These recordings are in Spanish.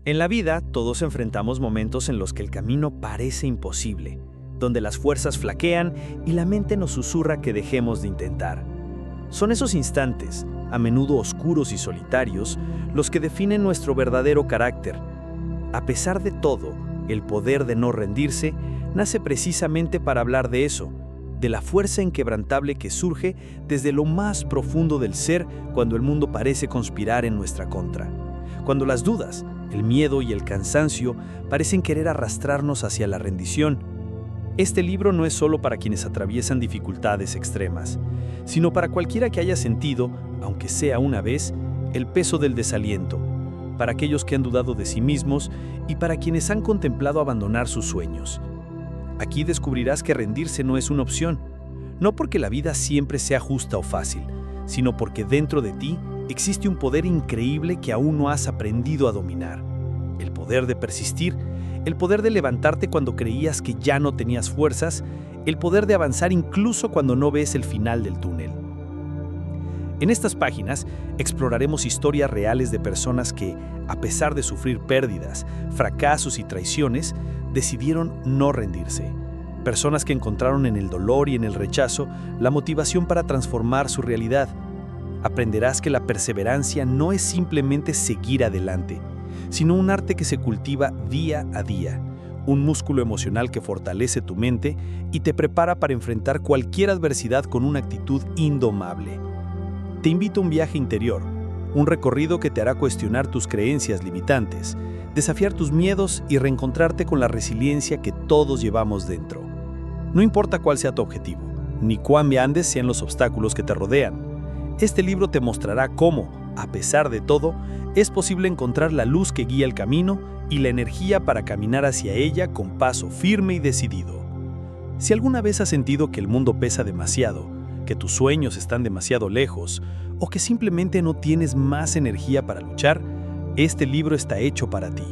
En la vida, todos enfrentamos momentos en los que el camino parece imposible, donde las fuerzas flaquean y la mente nos susurra que dejemos de intentar. Son esos instantes, a menudo oscuros y solitarios, los que definen nuestro verdadero carácter. A pesar de todo, el poder de no rendirse nace precisamente para hablar de eso, de la fuerza inquebrantable que surge desde lo más profundo del ser cuando el mundo parece conspirar en nuestra contra. Cuando las dudas, el miedo y el cansancio parecen querer arrastrarnos hacia la rendición. Este libro no es solo para quienes atraviesan dificultades extremas, sino para cualquiera que haya sentido, aunque sea una vez, el peso del desaliento, para aquellos que han dudado de sí mismos y para quienes han contemplado abandonar sus sueños. Aquí descubrirás que rendirse no es una opción, no porque la vida siempre sea justa o fácil, sino porque dentro de ti existe un poder increíble que aún no has aprendido a dominar. El poder de persistir, el poder de levantarte cuando creías que ya no tenías fuerzas, el poder de avanzar incluso cuando no ves el final del túnel. En estas páginas exploraremos historias reales de personas que, a pesar de sufrir pérdidas, fracasos y traiciones, decidieron no rendirse. Personas que encontraron en el dolor y en el rechazo la motivación para transformar su realidad. Aprenderás que la perseverancia no es simplemente seguir adelante, sino un arte que se cultiva día a día, un músculo emocional que fortalece tu mente y te prepara para enfrentar cualquier adversidad con una actitud indomable. Te invito a un viaje interior, un recorrido que te hará cuestionar tus creencias limitantes, desafiar tus miedos y reencontrarte con la resiliencia que todos llevamos dentro. No importa cuál sea tu objetivo, ni cuán grandes sean los obstáculos que te rodean. Este libro te mostrará cómo, a pesar de todo, es posible encontrar la luz que guía el camino y la energía para caminar hacia ella con paso firme y decidido. Si alguna vez has sentido que el mundo pesa demasiado, que tus sueños están demasiado lejos o que simplemente no tienes más energía para luchar, este libro está hecho para ti.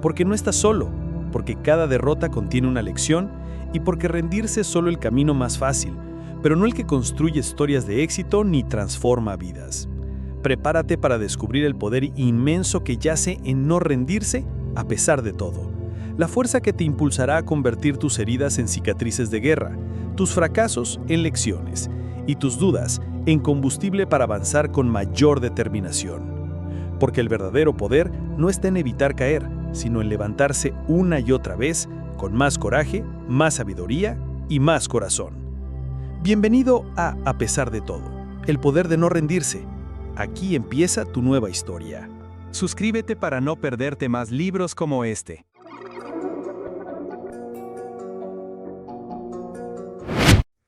Porque no estás solo, porque cada derrota contiene una lección y porque rendirse es solo el camino más fácil, pero no el que construye historias de éxito ni transforma vidas. Prepárate para descubrir el poder inmenso que yace en no rendirse a pesar de todo. La fuerza que te impulsará a convertir tus heridas en cicatrices de guerra, tus fracasos en lecciones y tus dudas en combustible para avanzar con mayor determinación. Porque el verdadero poder no está en evitar caer, sino en levantarse una y otra vez con más coraje, más sabiduría y más corazón. Bienvenido a pesar de todo, el poder de no rendirse. Aquí empieza tu nueva historia. Suscríbete para no perderte más libros como este.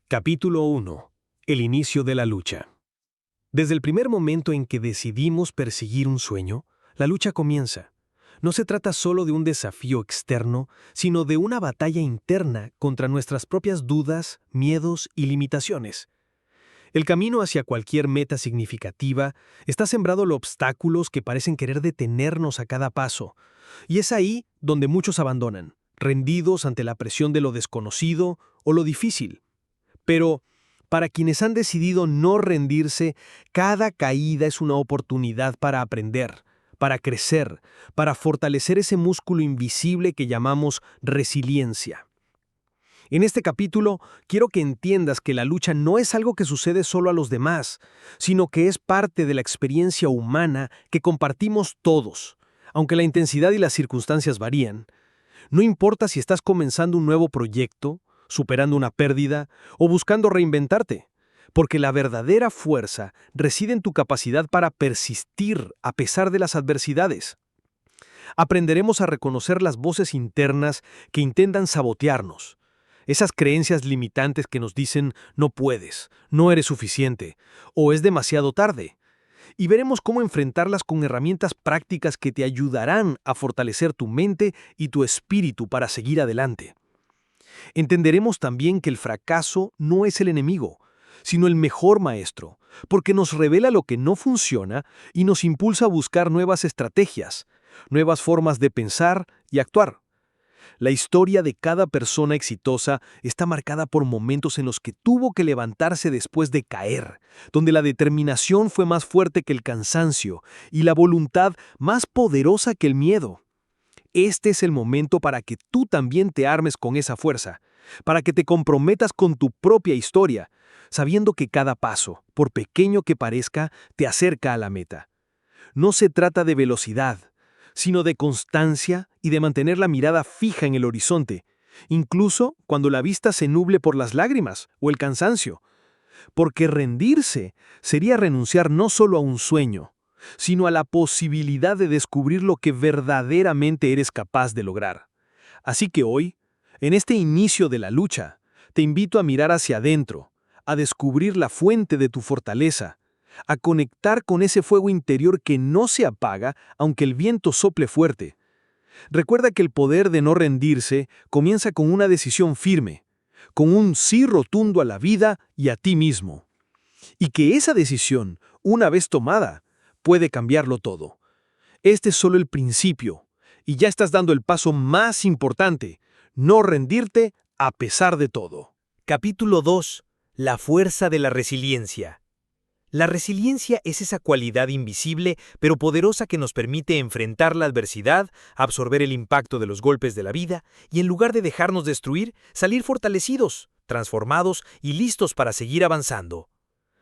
Capítulo 1. El inicio de la lucha. Desde el primer momento en que decidimos perseguir un sueño, la lucha comienza. No se trata solo de un desafío externo, sino de una batalla interna contra nuestras propias dudas, miedos y limitaciones. El camino hacia cualquier meta significativa está sembrado de obstáculos que parecen querer detenernos a cada paso. Y es ahí donde muchos abandonan, rendidos ante la presión de lo desconocido o lo difícil. Pero, para quienes han decidido no rendirse, cada caída es una oportunidad para aprender, para crecer, para fortalecer ese músculo invisible que llamamos resiliencia. En este capítulo, quiero que entiendas que la lucha no es algo que sucede solo a los demás, sino que es parte de la experiencia humana que compartimos todos, aunque la intensidad y las circunstancias varían. No importa si estás comenzando un nuevo proyecto, superando una pérdida o buscando reinventarte, porque la verdadera fuerza reside en tu capacidad para persistir a pesar de las adversidades. Aprenderemos a reconocer las voces internas que intentan sabotearnos, esas creencias limitantes que nos dicen no puedes, no eres suficiente o es demasiado tarde. Y veremos cómo enfrentarlas con herramientas prácticas que te ayudarán a fortalecer tu mente y tu espíritu para seguir adelante. Entenderemos también que el fracaso no es el enemigo, sino el mejor maestro, porque nos revela lo que no funciona y nos impulsa a buscar nuevas estrategias, nuevas formas de pensar y actuar. La historia de cada persona exitosa está marcada por momentos en los que tuvo que levantarse después de caer, donde la determinación fue más fuerte que el cansancio y la voluntad más poderosa que el miedo. este es el momento para que tú también te armes con esa fuerza, para que te comprometas con tu propia historia, sabiendo que cada paso, por pequeño que parezca, te acerca a la meta. No se trata de velocidad, sino de constancia y de mantener la mirada fija en el horizonte, incluso cuando la vista se nuble por las lágrimas o el cansancio. Porque rendirse sería renunciar no solo a un sueño, sino a la posibilidad de descubrir lo que verdaderamente eres capaz de lograr. Así que hoy, en este inicio de la lucha, te invito a mirar hacia adentro, a descubrir la fuente de tu fortaleza, a conectar con ese fuego interior que no se apaga aunque el viento sople fuerte. Recuerda que el poder de no rendirse comienza con una decisión firme, con un sí rotundo a la vida y a ti mismo. Y que esa decisión, una vez tomada, puede cambiarlo todo. Este es solo el principio, y ya estás dando el paso más importante, no rendirte a pesar de todo. Capítulo 2. La fuerza de la resiliencia. La resiliencia es esa cualidad invisible pero poderosa que nos permite enfrentar la adversidad, absorber el impacto de los golpes de la vida y, en lugar de dejarnos destruir, salir fortalecidos, transformados y listos para seguir avanzando.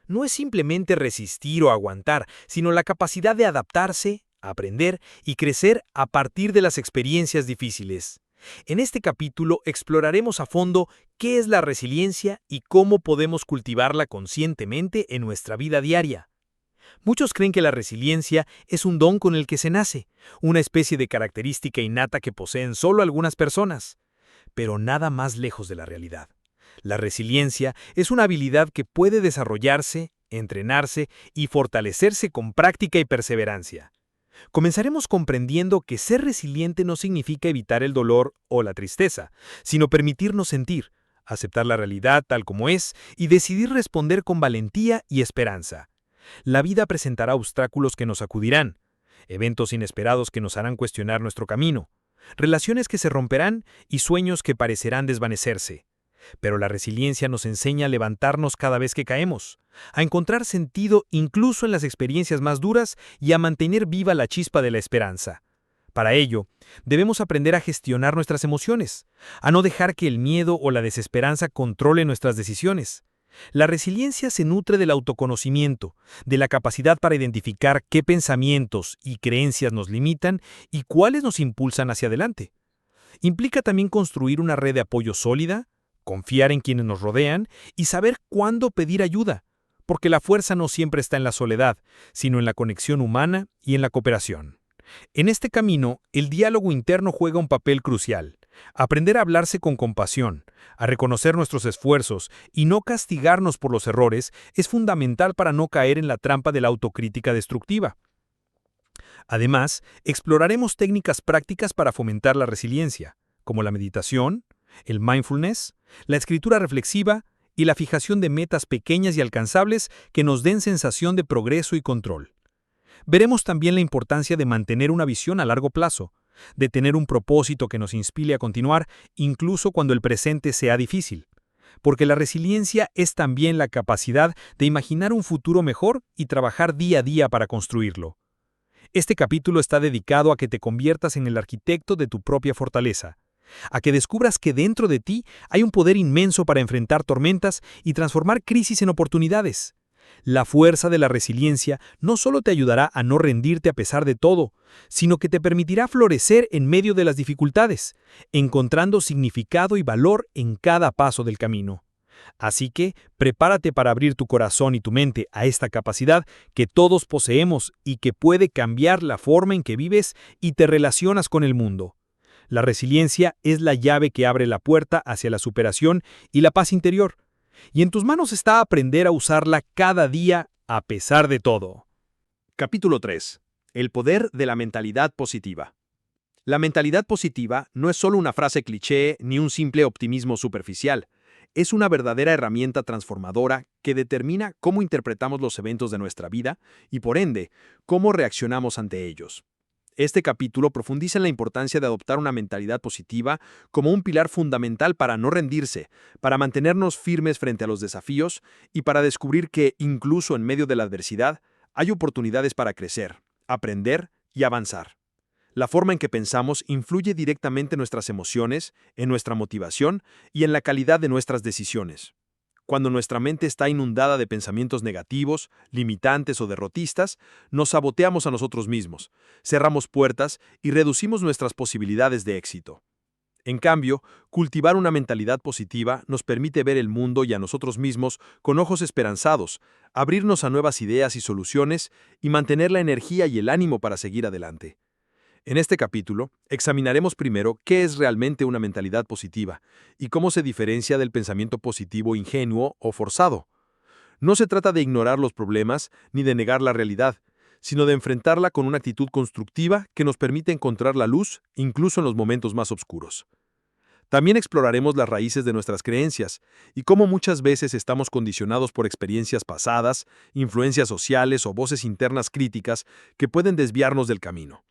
No es simplemente resistir o aguantar, sino la capacidad de adaptarse, aprender y crecer a partir de las experiencias difíciles. En este capítulo exploraremos a fondo qué es la resiliencia y cómo podemos cultivarla conscientemente en nuestra vida diaria. Muchos creen que la resiliencia es un don con el que se nace, una especie de característica innata que poseen solo algunas personas, pero nada más lejos de la realidad. La resiliencia es una habilidad que puede desarrollarse, entrenarse y fortalecerse con práctica y perseverancia. Comenzaremos comprendiendo que ser resiliente no significa evitar el dolor o la tristeza, sino permitirnos sentir, aceptar la realidad tal como es y decidir responder con valentía y esperanza. La vida presentará obstáculos que nos sacudirán, eventos inesperados que nos harán cuestionar nuestro camino, relaciones que se romperán y sueños que parecerán desvanecerse. Pero la resiliencia nos enseña a levantarnos cada vez que caemos, a encontrar sentido incluso en las experiencias más duras y a mantener viva la chispa de la esperanza. Para ello, debemos aprender a gestionar nuestras emociones, a no dejar que el miedo o la desesperanza controle nuestras decisiones. La resiliencia se nutre del autoconocimiento, de la capacidad para identificar qué pensamientos y creencias nos limitan y cuáles nos impulsan hacia adelante. Implica también construir una red de apoyo sólida, confiar en quienes nos rodean y saber cuándo pedir ayuda, porque la fuerza no siempre está en la soledad, sino en la conexión humana y en la cooperación. En este camino, el diálogo interno juega un papel crucial. Aprender a hablarse con compasión, a reconocer nuestros esfuerzos y no castigarnos por los errores es fundamental para no caer en la trampa de la autocrítica destructiva. Además, exploraremos técnicas prácticas para fomentar la resiliencia, como la meditación, el mindfulness, la escritura reflexiva y la fijación de metas pequeñas y alcanzables que nos den sensación de progreso y control. Veremos también la importancia de mantener una visión a largo plazo, de tener un propósito que nos inspire a continuar incluso cuando el presente sea difícil, porque la resiliencia es también la capacidad de imaginar un futuro mejor y trabajar día a día para construirlo. Este capítulo está dedicado a que te conviertas en el arquitecto de tu propia fortaleza, a que descubras que dentro de ti hay un poder inmenso para enfrentar tormentas y transformar crisis en oportunidades. La fuerza de la resiliencia no solo te ayudará a no rendirte a pesar de todo, sino que te permitirá florecer en medio de las dificultades, encontrando significado y valor en cada paso del camino. Así que, prepárate para abrir tu corazón y tu mente a esta capacidad que todos poseemos y que puede cambiar la forma en que vives y te relacionas con el mundo. La resiliencia es la llave que abre la puerta hacia la superación y la paz interior. Y en tus manos está aprender a usarla cada día a pesar de todo. Capítulo 3. El poder de la mentalidad positiva. La mentalidad positiva no es solo una frase cliché ni un simple optimismo superficial. Es una verdadera herramienta transformadora que determina cómo interpretamos los eventos de nuestra vida y, por ende, cómo reaccionamos ante ellos. Este capítulo profundiza en la importancia de adoptar una mentalidad positiva como un pilar fundamental para no rendirse, para mantenernos firmes frente a los desafíos y para descubrir que, incluso en medio de la adversidad, hay oportunidades para crecer, aprender y avanzar. La forma en que pensamos influye directamente en nuestras emociones, en nuestra motivación y en la calidad de nuestras decisiones. Cuando nuestra mente está inundada de pensamientos negativos, limitantes o derrotistas, nos saboteamos a nosotros mismos, cerramos puertas y reducimos nuestras posibilidades de éxito. En cambio, cultivar una mentalidad positiva nos permite ver el mundo y a nosotros mismos con ojos esperanzados, abrirnos a nuevas ideas y soluciones y mantener la energía y el ánimo para seguir adelante. En este capítulo, examinaremos primero qué es realmente una mentalidad positiva y cómo se diferencia del pensamiento positivo ingenuo o forzado. No se trata de ignorar los problemas ni de negar la realidad, sino de enfrentarla con una actitud constructiva que nos permite encontrar la luz incluso en los momentos más oscuros. También exploraremos las raíces de nuestras creencias y cómo muchas veces estamos condicionados por experiencias pasadas, influencias sociales o voces internas críticas que pueden desviarnos del camino.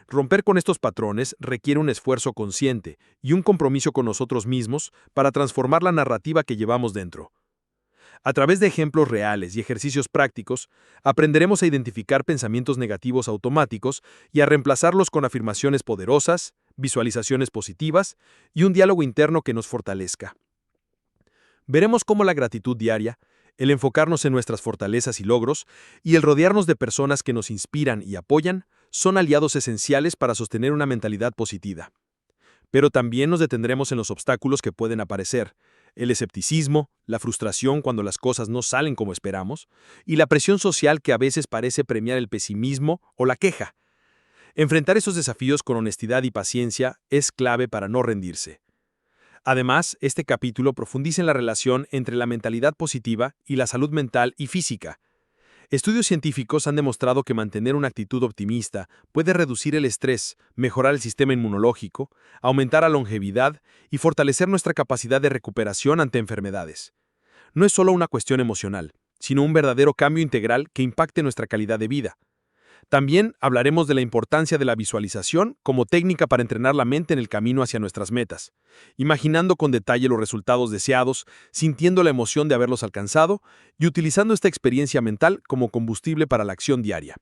Romper con estos patrones requiere un esfuerzo consciente y un compromiso con nosotros mismos para transformar la narrativa que llevamos dentro. A través de ejemplos reales y ejercicios prácticos, aprenderemos a identificar pensamientos negativos automáticos y a reemplazarlos con afirmaciones poderosas, visualizaciones positivas y un diálogo interno que nos fortalezca. Veremos cómo la gratitud diaria, el enfocarnos en nuestras fortalezas y logros, y el rodearnos de personas que nos inspiran y apoyan, son aliados esenciales para sostener una mentalidad positiva. Pero también nos detendremos en los obstáculos que pueden aparecer, el escepticismo, la frustración cuando las cosas no salen como esperamos, y la presión social que a veces parece premiar el pesimismo o la queja. Enfrentar esos desafíos con honestidad y paciencia es clave para no rendirse. Además, este capítulo profundiza en la relación entre la mentalidad positiva y la salud mental y física. Estudios científicos han demostrado que mantener una actitud optimista puede reducir el estrés, mejorar el sistema inmunológico, aumentar la longevidad y fortalecer nuestra capacidad de recuperación ante enfermedades. No es solo una cuestión emocional, sino un verdadero cambio integral que impacte nuestra calidad de vida. También hablaremos de la importancia de la visualización como técnica para entrenar la mente en el camino hacia nuestras metas, imaginando con detalle los resultados deseados, sintiendo la emoción de haberlos alcanzado y utilizando esta experiencia mental como combustible para la acción diaria.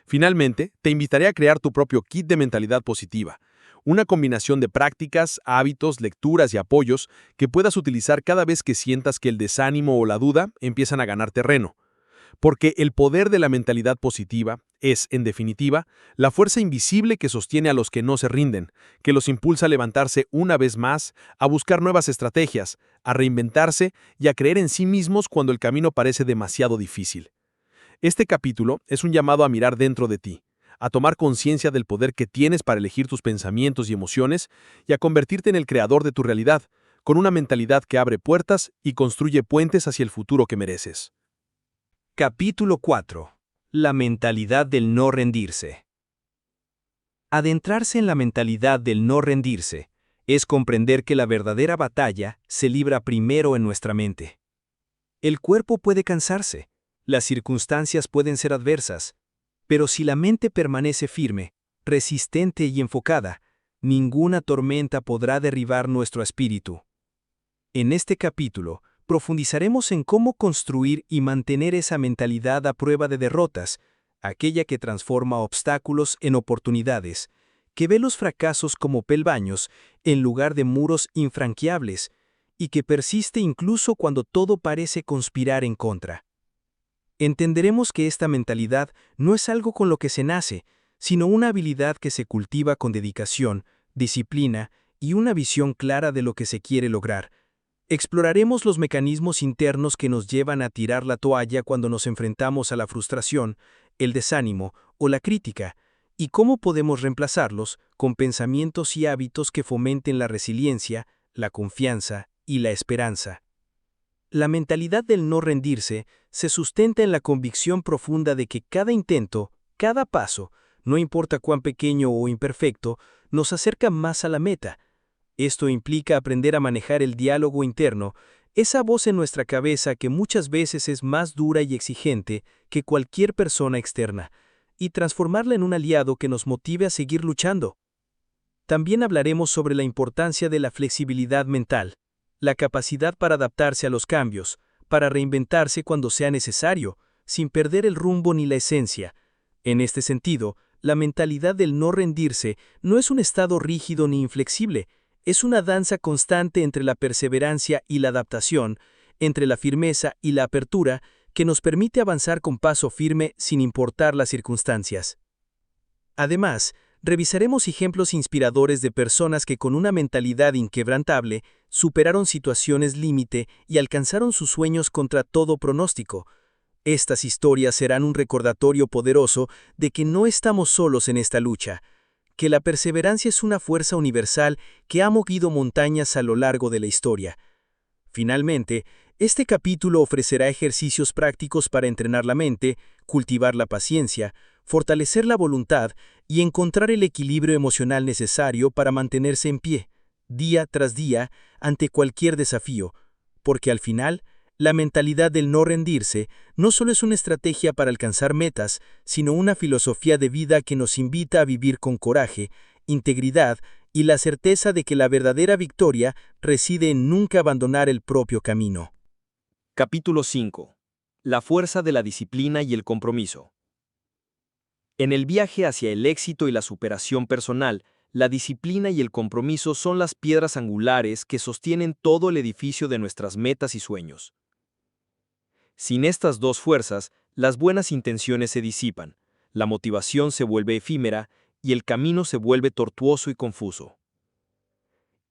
Finalmente, te invitaré a crear tu propio kit de mentalidad positiva, una combinación de prácticas, hábitos, lecturas y apoyos que puedas utilizar cada vez que sientas que el desánimo o la duda empiezan a ganar terreno. Porque el poder de la mentalidad positiva es, en definitiva, la fuerza invisible que sostiene a los que no se rinden, que los impulsa a levantarse una vez más, a buscar nuevas estrategias, a reinventarse y a creer en sí mismos cuando el camino parece demasiado difícil. Este capítulo es un llamado a mirar dentro de ti, a tomar conciencia del poder que tienes para elegir tus pensamientos y emociones y a convertirte en el creador de tu realidad, con una mentalidad que abre puertas y construye puentes hacia el futuro que mereces. Capítulo 4. La mentalidad del no rendirse. Adentrarse en la mentalidad del no rendirse es comprender que la verdadera batalla se libra primero en nuestra mente. El cuerpo puede cansarse, las circunstancias pueden ser adversas, pero si la mente permanece firme, resistente y enfocada, ninguna tormenta podrá derribar nuestro espíritu. En este capítulo, profundizaremos en cómo construir y mantener esa mentalidad a prueba de derrotas, aquella que transforma obstáculos en oportunidades, que ve los fracasos como peldaños en lugar de muros infranqueables, y que persiste incluso cuando todo parece conspirar en contra. Entenderemos que esta mentalidad no es algo con lo que se nace, sino una habilidad que se cultiva con dedicación, disciplina y una visión clara de lo que se quiere lograr. Exploraremos los mecanismos internos que nos llevan a tirar la toalla cuando nos enfrentamos a la frustración, el desánimo o la crítica, y cómo podemos reemplazarlos con pensamientos y hábitos que fomenten la resiliencia, la confianza y la esperanza. La mentalidad del no rendirse se sustenta en la convicción profunda de que cada intento, cada paso, no importa cuán pequeño o imperfecto, nos acerca más a la meta. Esto implica aprender a manejar el diálogo interno, esa voz en nuestra cabeza que muchas veces es más dura y exigente que cualquier persona externa, y transformarla en un aliado que nos motive a seguir luchando. También hablaremos sobre la importancia de la flexibilidad mental, la capacidad para adaptarse a los cambios, para reinventarse cuando sea necesario, sin perder el rumbo ni la esencia. En este sentido, la mentalidad del no rendirse no es un estado rígido ni inflexible, es una danza constante entre la perseverancia y la adaptación, entre la firmeza y la apertura, que nos permite avanzar con paso firme sin importar las circunstancias. Además, revisaremos ejemplos inspiradores de personas que con una mentalidad inquebrantable superaron situaciones límite y alcanzaron sus sueños contra todo pronóstico. Estas historias serán un recordatorio poderoso de que no estamos solos en esta lucha, que la perseverancia es una fuerza universal que ha movido montañas a lo largo de la historia. Finalmente, este capítulo ofrecerá ejercicios prácticos para entrenar la mente, cultivar la paciencia, fortalecer la voluntad y encontrar el equilibrio emocional necesario para mantenerse en pie, día tras día, ante cualquier desafío, porque al final, la mentalidad del no rendirse no solo es una estrategia para alcanzar metas, sino una filosofía de vida que nos invita a vivir con coraje, integridad y la certeza de que la verdadera victoria reside en nunca abandonar el propio camino. Capítulo 5. La fuerza de la disciplina y el compromiso. En el viaje hacia el éxito y la superación personal, la disciplina y el compromiso son las piedras angulares que sostienen todo el edificio de nuestras metas y sueños. Sin estas dos fuerzas, las buenas intenciones se disipan, la motivación se vuelve efímera y el camino se vuelve tortuoso y confuso.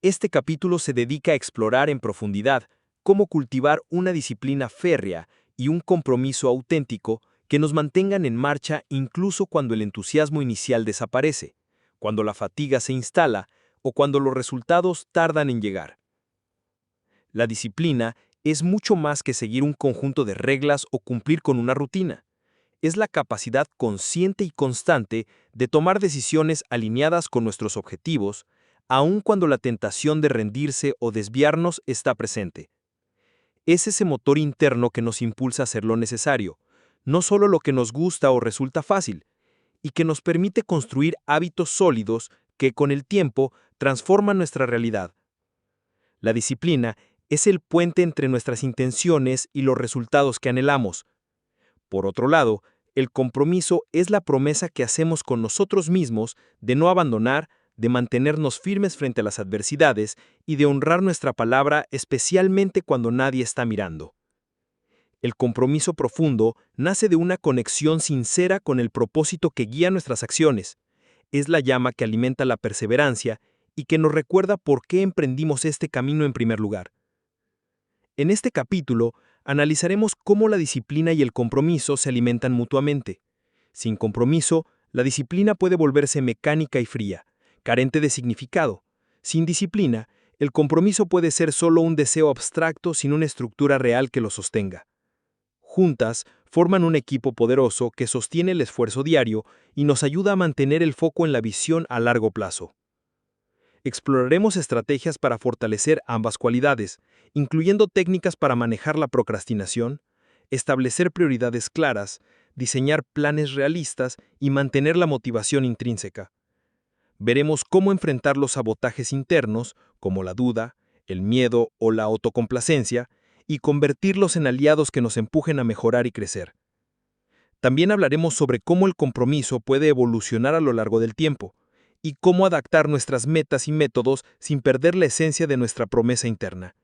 Este capítulo se dedica a explorar en profundidad cómo cultivar una disciplina férrea y un compromiso auténtico que nos mantengan en marcha incluso cuando el entusiasmo inicial desaparece, cuando la fatiga se instala o cuando los resultados tardan en llegar. La disciplina es mucho más que seguir un conjunto de reglas o cumplir con una rutina. Es la capacidad consciente y constante de tomar decisiones alineadas con nuestros objetivos, aun cuando la tentación de rendirse o desviarnos está presente. Es ese motor interno que nos impulsa a hacer lo necesario, no solo lo que nos gusta o resulta fácil, y que nos permite construir hábitos sólidos que con el tiempo transforman nuestra realidad. La disciplina es el puente entre nuestras intenciones y los resultados que anhelamos. Por otro lado, el compromiso es la promesa que hacemos con nosotros mismos de no abandonar, de mantenernos firmes frente a las adversidades y de honrar nuestra palabra especialmente cuando nadie está mirando. El compromiso profundo nace de una conexión sincera con el propósito que guía nuestras acciones. Es la llama que alimenta la perseverancia y que nos recuerda por qué emprendimos este camino en primer lugar. En este capítulo, analizaremos cómo la disciplina y el compromiso se alimentan mutuamente. Sin compromiso, la disciplina puede volverse mecánica y fría, carente de significado. Sin disciplina, el compromiso puede ser solo un deseo abstracto sin una estructura real que lo sostenga. Juntas, forman un equipo poderoso que sostiene el esfuerzo diario y nos ayuda a mantener el foco en la visión a largo plazo. Exploraremos estrategias para fortalecer ambas cualidades, incluyendo técnicas para manejar la procrastinación, establecer prioridades claras, diseñar planes realistas y mantener la motivación intrínseca. Veremos cómo enfrentar los sabotajes internos, como la duda, el miedo o la autocomplacencia, y convertirlos en aliados que nos empujen a mejorar y crecer. También hablaremos sobre cómo el compromiso puede evolucionar a lo largo del tiempo, y cómo adaptar nuestras metas y métodos sin perder la esencia de nuestra promesa interna.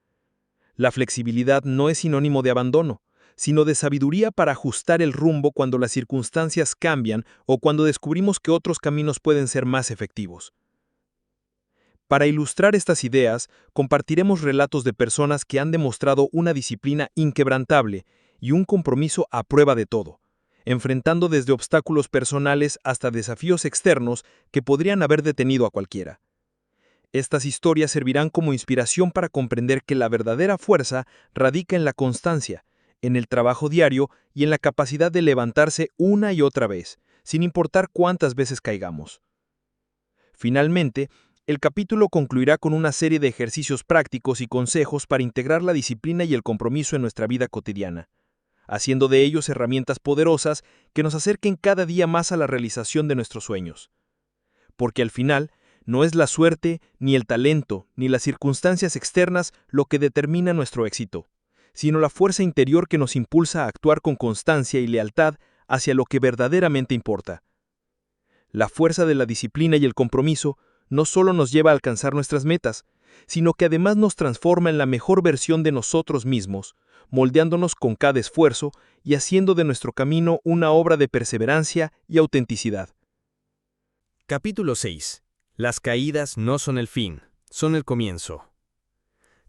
La flexibilidad no es sinónimo de abandono, sino de sabiduría para ajustar el rumbo cuando las circunstancias cambian o cuando descubrimos que otros caminos pueden ser más efectivos. Para ilustrar estas ideas, compartiremos relatos de personas que han demostrado una disciplina inquebrantable y un compromiso a prueba de todo, enfrentando desde obstáculos personales hasta desafíos externos que podrían haber detenido a cualquiera. Estas historias servirán como inspiración para comprender que la verdadera fuerza radica en la constancia, en el trabajo diario y en la capacidad de levantarse una y otra vez, sin importar cuántas veces caigamos. Finalmente, el capítulo concluirá con una serie de ejercicios prácticos y consejos para integrar la disciplina y el compromiso en nuestra vida cotidiana, haciendo de ellos herramientas poderosas que nos acerquen cada día más a la realización de nuestros sueños. Porque al final, no es la suerte, ni el talento, ni las circunstancias externas lo que determina nuestro éxito, sino la fuerza interior que nos impulsa a actuar con constancia y lealtad hacia lo que verdaderamente importa. La fuerza de la disciplina y el compromiso no solo nos lleva a alcanzar nuestras metas, sino que además nos transforma en la mejor versión de nosotros mismos, moldeándonos con cada esfuerzo y haciendo de nuestro camino una obra de perseverancia y autenticidad. Capítulo 6. Las caídas no son el fin, son el comienzo.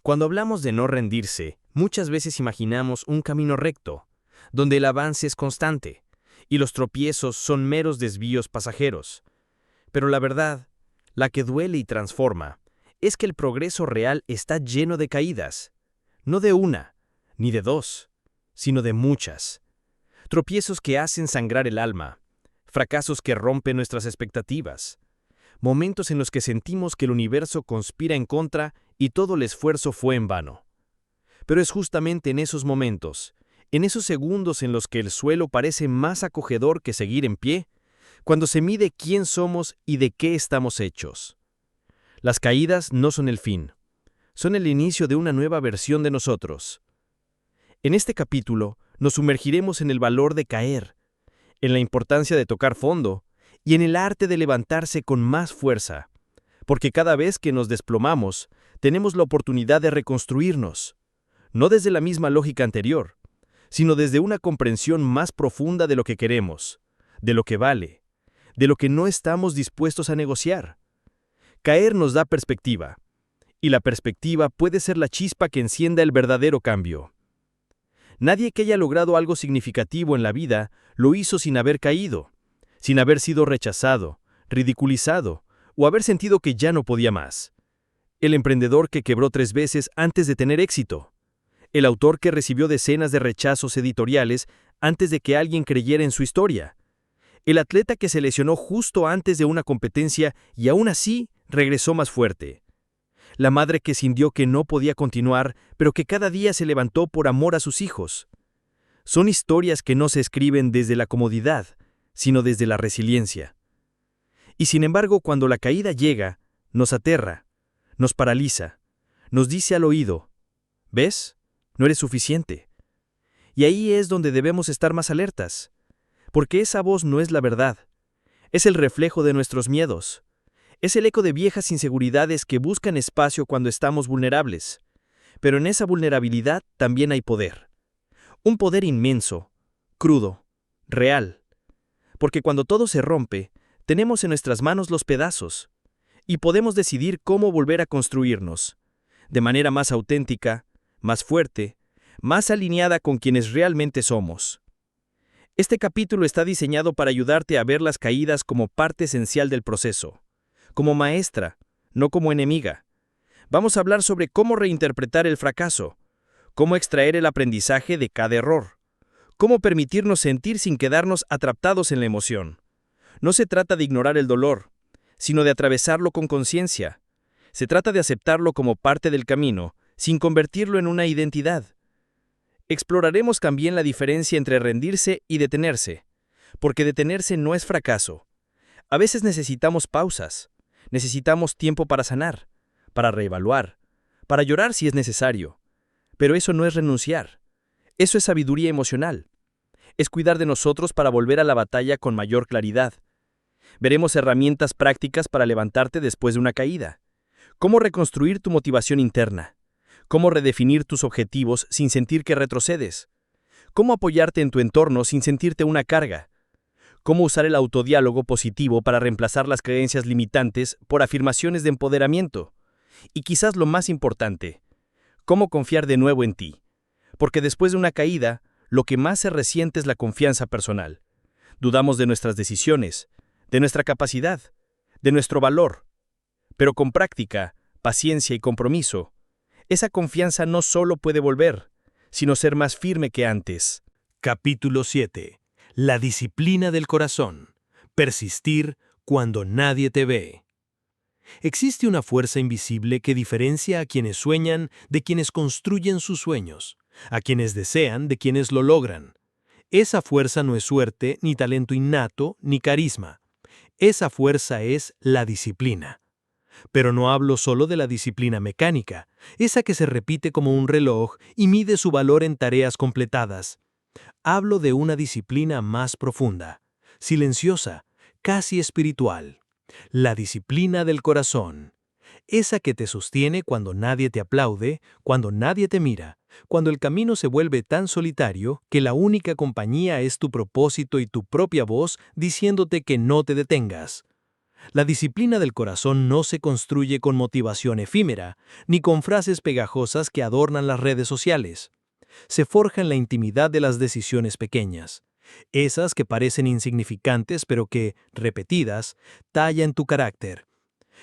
Cuando hablamos de no rendirse, muchas veces imaginamos un camino recto, donde el avance es constante, y los tropiezos son meros desvíos pasajeros. Pero la verdad, la que duele y transforma, es que el progreso real está lleno de caídas, no de una, ni de dos, sino de muchas. Tropiezos que hacen sangrar el alma, fracasos que rompen nuestras expectativas, momentos en los que sentimos que el universo conspira en contra y todo el esfuerzo fue en vano. Pero es justamente en esos momentos, en esos segundos en los que el suelo parece más acogedor que seguir en pie, cuando se mide quién somos y de qué estamos hechos. Las caídas no son el fin, son el inicio de una nueva versión de nosotros. En este capítulo nos sumergiremos en el valor de caer, en la importancia de tocar fondo y en el arte de levantarse con más fuerza, porque cada vez que nos desplomamos, tenemos la oportunidad de reconstruirnos, no desde la misma lógica anterior, sino desde una comprensión más profunda de lo que queremos, de lo que vale, de lo que no estamos dispuestos a negociar. Caer nos da perspectiva, y la perspectiva puede ser la chispa que encienda el verdadero cambio. Nadie que haya logrado algo significativo en la vida lo hizo sin haber caído, sin haber sido rechazado, ridiculizado o haber sentido que ya no podía más. El emprendedor que quebró 3 veces antes de tener éxito. El autor que recibió decenas de rechazos editoriales antes de que alguien creyera en su historia. El atleta que se lesionó justo antes de una competencia y aún así regresó más fuerte. La madre que sintió que no podía continuar, pero que cada día se levantó por amor a sus hijos. Son historias que no se escriben desde la comodidad, sino desde la resiliencia. Y sin embargo, cuando la caída llega, nos aterra, nos paraliza, nos dice al oído, ¿ves? No eres suficiente. Y ahí es donde debemos estar más alertas, porque esa voz no es la verdad, es el reflejo de nuestros miedos, es el eco de viejas inseguridades que buscan espacio cuando estamos vulnerables. Pero en esa vulnerabilidad también hay poder. Un poder inmenso, crudo, real. Porque cuando todo se rompe, tenemos en nuestras manos los pedazos, y podemos decidir cómo volver a construirnos, de manera más auténtica, más fuerte, más alineada con quienes realmente somos. Este capítulo está diseñado para ayudarte a ver las caídas como parte esencial del proceso, como maestra, no como enemiga. Vamos a hablar sobre cómo reinterpretar el fracaso, cómo extraer el aprendizaje de cada error, cómo permitirnos sentir sin quedarnos atrapados en la emoción. No se trata de ignorar el dolor, sino de atravesarlo con conciencia. Se trata de aceptarlo como parte del camino, sin convertirlo en una identidad. Exploraremos también la diferencia entre rendirse y detenerse, porque detenerse no es fracaso. A veces necesitamos pausas, necesitamos tiempo para sanar, para reevaluar, para llorar si es necesario. Pero eso no es renunciar, eso es sabiduría emocional. Es cuidar de nosotros para volver a la batalla con mayor claridad. Veremos herramientas prácticas para levantarte después de una caída. Cómo reconstruir tu motivación interna. Cómo redefinir tus objetivos sin sentir que retrocedes. Cómo apoyarte en tu entorno sin sentirte una carga. Cómo usar el autodiálogo positivo para reemplazar las creencias limitantes por afirmaciones de empoderamiento. Y quizás lo más importante, cómo confiar de nuevo en ti. Porque después de una caída, lo que más se resiente es la confianza personal. Dudamos de nuestras decisiones, de nuestra capacidad, de nuestro valor. Pero con práctica, paciencia y compromiso, esa confianza no solo puede volver, sino ser más firme que antes. Capítulo 7. La disciplina del corazón. Persistir cuando nadie te ve. Existe una fuerza invisible que diferencia a quienes sueñan de quienes construyen sus sueños, a quienes desean de quienes lo logran. Esa fuerza no es suerte, ni talento innato, ni carisma. Esa fuerza es la disciplina. Pero no hablo solo de la disciplina mecánica, esa que se repite como un reloj y mide su valor en tareas completadas. Hablo de una disciplina más profunda, silenciosa, casi espiritual. La disciplina del corazón. Esa que te sostiene cuando nadie te aplaude, cuando nadie te mira, cuando el camino se vuelve tan solitario que la única compañía es tu propósito y tu propia voz diciéndote que no te detengas. La disciplina del corazón no se construye con motivación efímera, ni con frases pegajosas que adornan las redes sociales. Se forja en la intimidad de las decisiones pequeñas, esas que parecen insignificantes pero que, repetidas, tallan tu carácter.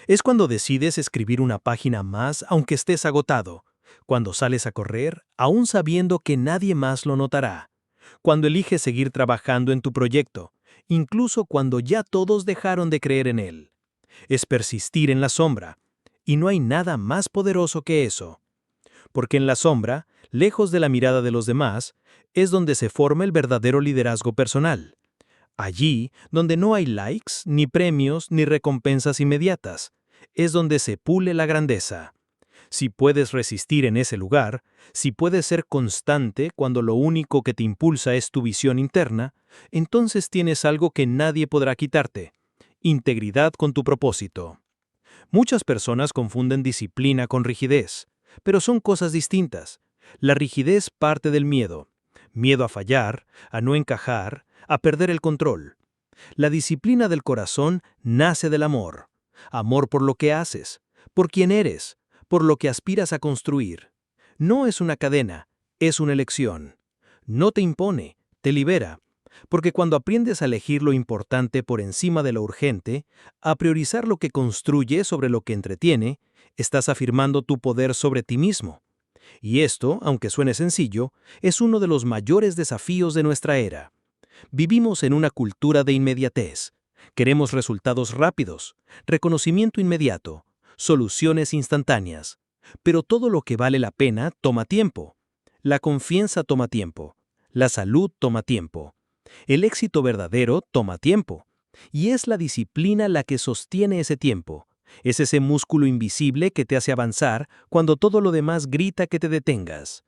Es cuando decides escribir una página más aunque estés agotado, cuando sales a correr aún sabiendo que nadie más lo notará, cuando eliges seguir trabajando en tu proyecto, incluso cuando ya todos dejaron de creer en él. Es persistir en la sombra, y no hay nada más poderoso que eso. Porque en la sombra, lejos de la mirada de los demás, es donde se forma el verdadero liderazgo personal. Allí, donde no hay likes, ni premios, ni recompensas inmediatas, es donde se pule la grandeza. Si puedes resistir en ese lugar, si puedes ser constante cuando lo único que te impulsa es tu visión interna, entonces tienes algo que nadie podrá quitarte: integridad con tu propósito. Muchas personas confunden disciplina con rigidez, pero son cosas distintas. La rigidez parte del miedo. Miedo a fallar, a no encajar, a perder el control. La disciplina del corazón nace del amor. Amor por lo que haces, por quién eres, por lo que aspiras a construir. No es una cadena, es una elección. No te impone, te libera. Porque cuando aprendes a elegir lo importante por encima de lo urgente, a priorizar lo que construye sobre lo que entretiene, estás afirmando tu poder sobre ti mismo. Y esto, aunque suene sencillo, es uno de los mayores desafíos de nuestra era. Vivimos en una cultura de inmediatez. Queremos resultados rápidos, reconocimiento inmediato, soluciones instantáneas. Pero todo lo que vale la pena toma tiempo. La confianza toma tiempo. La salud toma tiempo. El éxito verdadero toma tiempo. Y es la disciplina la que sostiene ese tiempo. Es ese músculo invisible que te hace avanzar cuando todo lo demás grita que te detengas.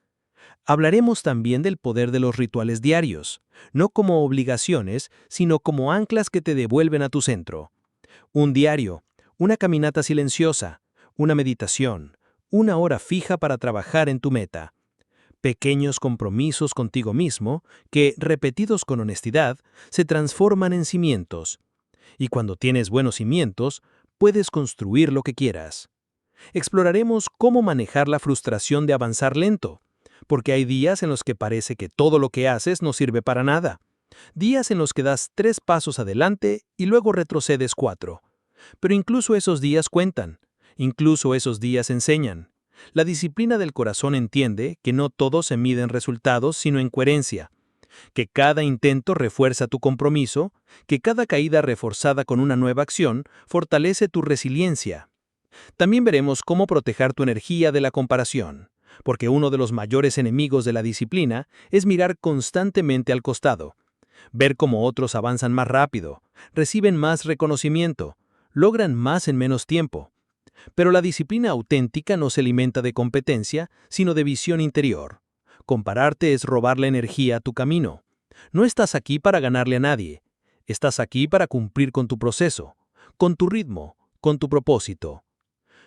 Hablaremos también del poder de los rituales diarios, no como obligaciones, sino como anclas que te devuelven a tu centro. Un diario, una caminata silenciosa, una meditación, una hora fija para trabajar en tu meta. Pequeños compromisos contigo mismo que, repetidos con honestidad, se transforman en cimientos. Y cuando tienes buenos cimientos, puedes construir lo que quieras. Exploraremos cómo manejar la frustración de avanzar lento, porque hay días en los que parece que todo lo que haces no sirve para nada. Días en los que das 3 pasos adelante y luego retrocedes 4. Pero incluso esos días cuentan, incluso esos días enseñan. La disciplina del corazón entiende que no todo se mide en resultados, sino en coherencia. Que cada intento refuerza tu compromiso, que cada caída reforzada con una nueva acción fortalece tu resiliencia. También veremos cómo proteger tu energía de la comparación, porque uno de los mayores enemigos de la disciplina es mirar constantemente al costado, ver cómo otros avanzan más rápido, reciben más reconocimiento, logran más en menos tiempo. Pero la disciplina auténtica no se alimenta de competencia, sino de visión interior. Compararte es robar la energía a tu camino. No estás aquí para ganarle a nadie. Estás aquí para cumplir con tu proceso, con tu ritmo, con tu propósito.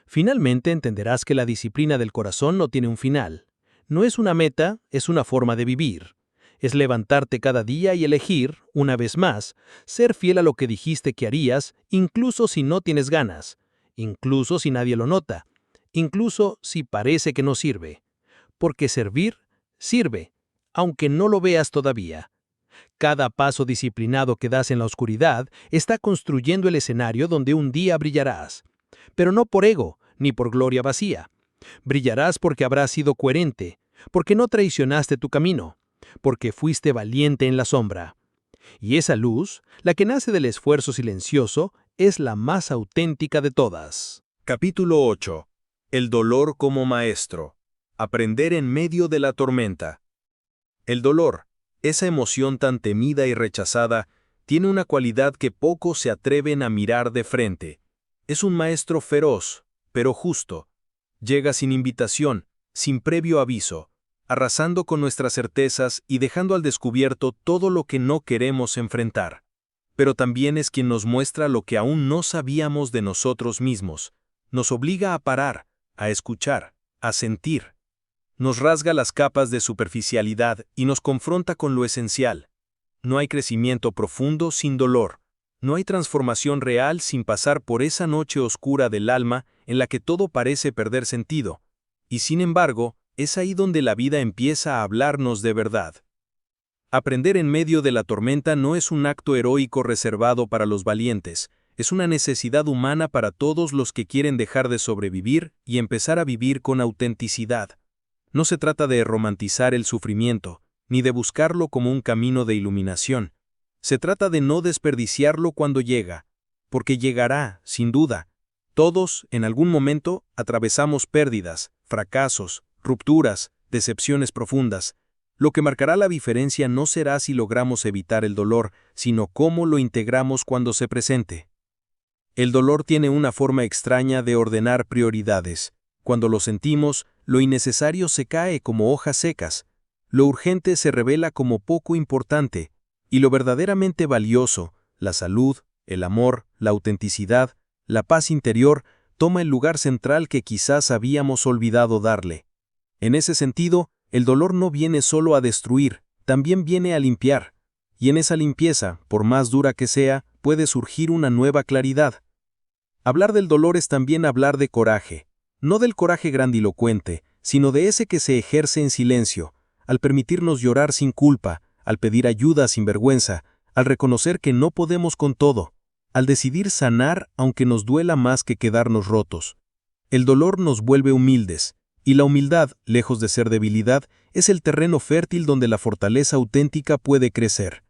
Finalmente entenderás que la disciplina del corazón no tiene un final. No es una meta, es una forma de vivir. Es levantarte cada día y elegir, una vez más, ser fiel a lo que dijiste que harías, incluso si no tienes ganas, incluso si nadie lo nota, incluso si parece que no sirve. Porque servir sirve, aunque no lo veas todavía. Cada paso disciplinado que das en la oscuridad está construyendo el escenario donde un día brillarás. Pero no por ego, ni por gloria vacía. Brillarás porque habrás sido coherente, porque no traicionaste tu camino, porque fuiste valiente en la sombra. Y esa luz, la que nace del esfuerzo silencioso, es la más auténtica de todas. Capítulo 8. El dolor como maestro. Aprender en medio de la tormenta. El dolor, esa emoción tan temida y rechazada, tiene una cualidad que pocos se atreven a mirar de frente. Es un maestro feroz, pero justo. Llega sin invitación, sin previo aviso, arrasando con nuestras certezas y dejando al descubierto todo lo que no queremos enfrentar. pero también es quien nos muestra lo que aún no sabíamos de nosotros mismos. Nos obliga a parar, a escuchar, a sentir. Nos rasga las capas de superficialidad y nos confronta con lo esencial. No hay crecimiento profundo sin dolor. No hay transformación real sin pasar por esa noche oscura del alma en la que todo parece perder sentido. Y sin embargo, es ahí donde la vida empieza a hablarnos de verdad. Aprender en medio de la tormenta no es un acto heroico reservado para los valientes, es una necesidad humana para todos los que quieren dejar de sobrevivir y empezar a vivir con autenticidad. No se trata de romantizar el sufrimiento, ni de buscarlo como un camino de iluminación. Se trata de no desperdiciarlo cuando llega, porque llegará, sin duda. Todos, en algún momento, atravesamos pérdidas, fracasos, rupturas, decepciones profundas. Lo que marcará la diferencia no será si logramos evitar el dolor, sino cómo lo integramos cuando se presente. El dolor tiene una forma extraña de ordenar prioridades. Cuando lo sentimos, lo innecesario se cae como hojas secas. Lo urgente se revela como poco importante, y lo verdaderamente valioso, la salud, el amor, la autenticidad, la paz interior, toma el lugar central que quizás habíamos olvidado darle. En ese sentido, el dolor no viene solo a destruir, también viene a limpiar. Y en esa limpieza, por más dura que sea, puede surgir una nueva claridad. Hablar del dolor es también hablar de coraje, no del coraje grandilocuente, sino de ese que se ejerce en silencio, al permitirnos llorar sin culpa, al pedir ayuda sin vergüenza, al reconocer que no podemos con todo, al decidir sanar aunque nos duela más que quedarnos rotos. El dolor nos vuelve humildes, y la humildad, lejos de ser debilidad, es el terreno fértil donde la fortaleza auténtica puede crecer.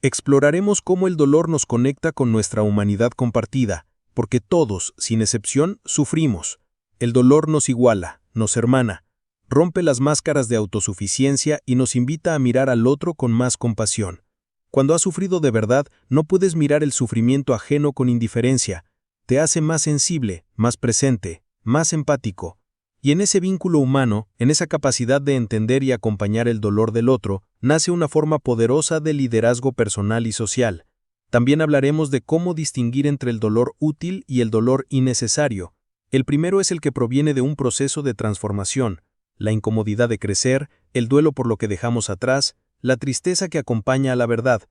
Exploraremos cómo el dolor nos conecta con nuestra humanidad compartida, porque todos, sin excepción, sufrimos. El dolor nos iguala, nos hermana, rompe las máscaras de autosuficiencia y nos invita a mirar al otro con más compasión. Cuando has sufrido de verdad, no puedes mirar el sufrimiento ajeno con indiferencia. Te hace más sensible, más presente, más empático. Y en ese vínculo humano, en esa capacidad de entender y acompañar el dolor del otro, nace una forma poderosa de liderazgo personal y social. También hablaremos de cómo distinguir entre el dolor útil y el dolor innecesario. El primero es el que proviene de un proceso de transformación, la incomodidad de crecer, el duelo por lo que dejamos atrás, la tristeza que acompaña a la verdad.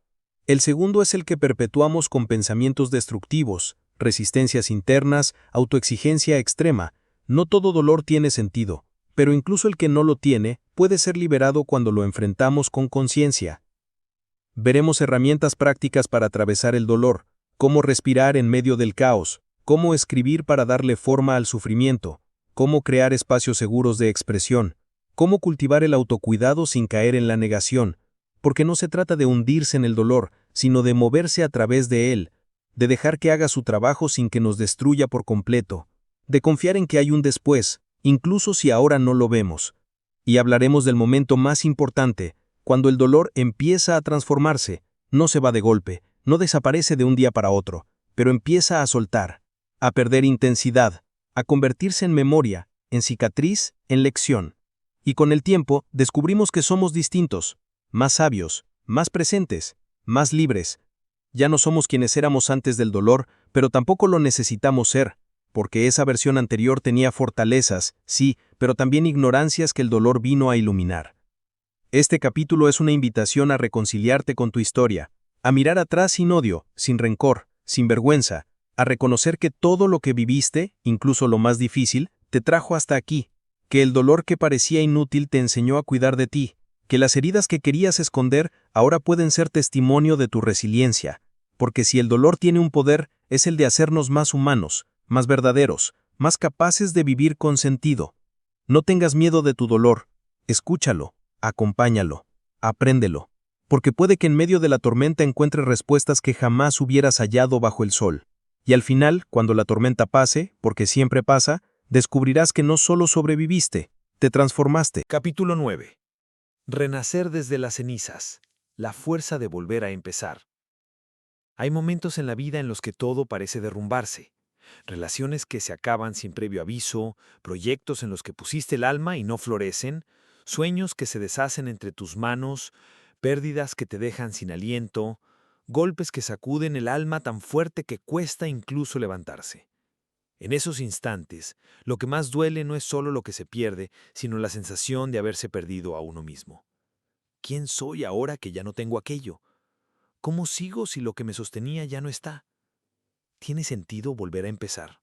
El segundo es el que perpetuamos con pensamientos destructivos, resistencias internas, autoexigencia extrema. No todo dolor tiene sentido, pero incluso el que no lo tiene puede ser liberado cuando lo enfrentamos con conciencia. Veremos herramientas prácticas para atravesar el dolor, cómo respirar en medio del caos, cómo escribir para darle forma al sufrimiento, cómo crear espacios seguros de expresión, cómo cultivar el autocuidado sin caer en la negación, porque no se trata de hundirse en el dolor, sino de moverse a través de él, de dejar que haga su trabajo sin que nos destruya por completo, de confiar en que hay un después, incluso si ahora no lo vemos. Y hablaremos del momento más importante, cuando el dolor empieza a transformarse, no se va de golpe, no desaparece de un día para otro, pero empieza a soltar, a perder intensidad, a convertirse en memoria, en cicatriz, en lección. Y con el tiempo descubrimos que somos distintos, más sabios, más presentes, más libres. Ya no somos quienes éramos antes del dolor, pero tampoco lo necesitamos ser, porque esa versión anterior tenía fortalezas, sí, pero también ignorancias que el dolor vino a iluminar. Este capítulo es una invitación a reconciliarte con tu historia, a mirar atrás sin odio, sin rencor, sin vergüenza, a reconocer que todo lo que viviste, incluso lo más difícil, te trajo hasta aquí, que el dolor que parecía inútil te enseñó a cuidar de ti, que las heridas que querías esconder ahora pueden ser testimonio de tu resiliencia, porque si el dolor tiene un poder, es el de hacernos más humanos, más verdaderos, más capaces de vivir con sentido. No tengas miedo de tu dolor, escúchalo, acompáñalo, apréndelo, porque puede que en medio de la tormenta encuentres respuestas que jamás hubieras hallado bajo el sol. Y al final, cuando la tormenta pase, porque siempre pasa, descubrirás que no solo sobreviviste, te transformaste. Capítulo 9. Renacer desde las cenizas. La fuerza de volver a empezar. Hay momentos en la vida en los que todo parece derrumbarse. Relaciones que se acaban sin previo aviso, proyectos en los que pusiste el alma y no florecen, sueños que se deshacen entre tus manos, pérdidas que te dejan sin aliento, golpes que sacuden el alma tan fuerte que cuesta incluso levantarse. En esos instantes, lo que más duele no es solo lo que se pierde, sino la sensación de haberse perdido a uno mismo. ¿Quién soy ahora que ya no tengo aquello? ¿Cómo sigo si lo que me sostenía ya no está? ¿Tiene sentido volver a empezar?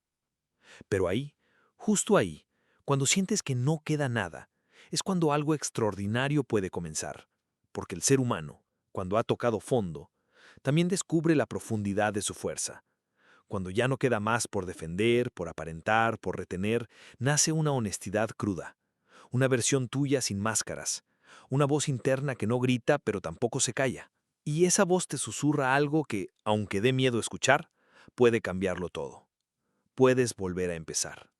Pero ahí, justo ahí, cuando sientes que no queda nada, es cuando algo extraordinario puede comenzar. Porque el ser humano, cuando ha tocado fondo, también descubre la profundidad de su fuerza. Cuando ya no queda más por defender, por aparentar, por retener, nace una honestidad cruda, una versión tuya sin máscaras, una voz interna que no grita pero tampoco se calla. Y esa voz te susurra algo que, aunque dé miedo escuchar, puede cambiarlo todo. Puedes volver a empezar.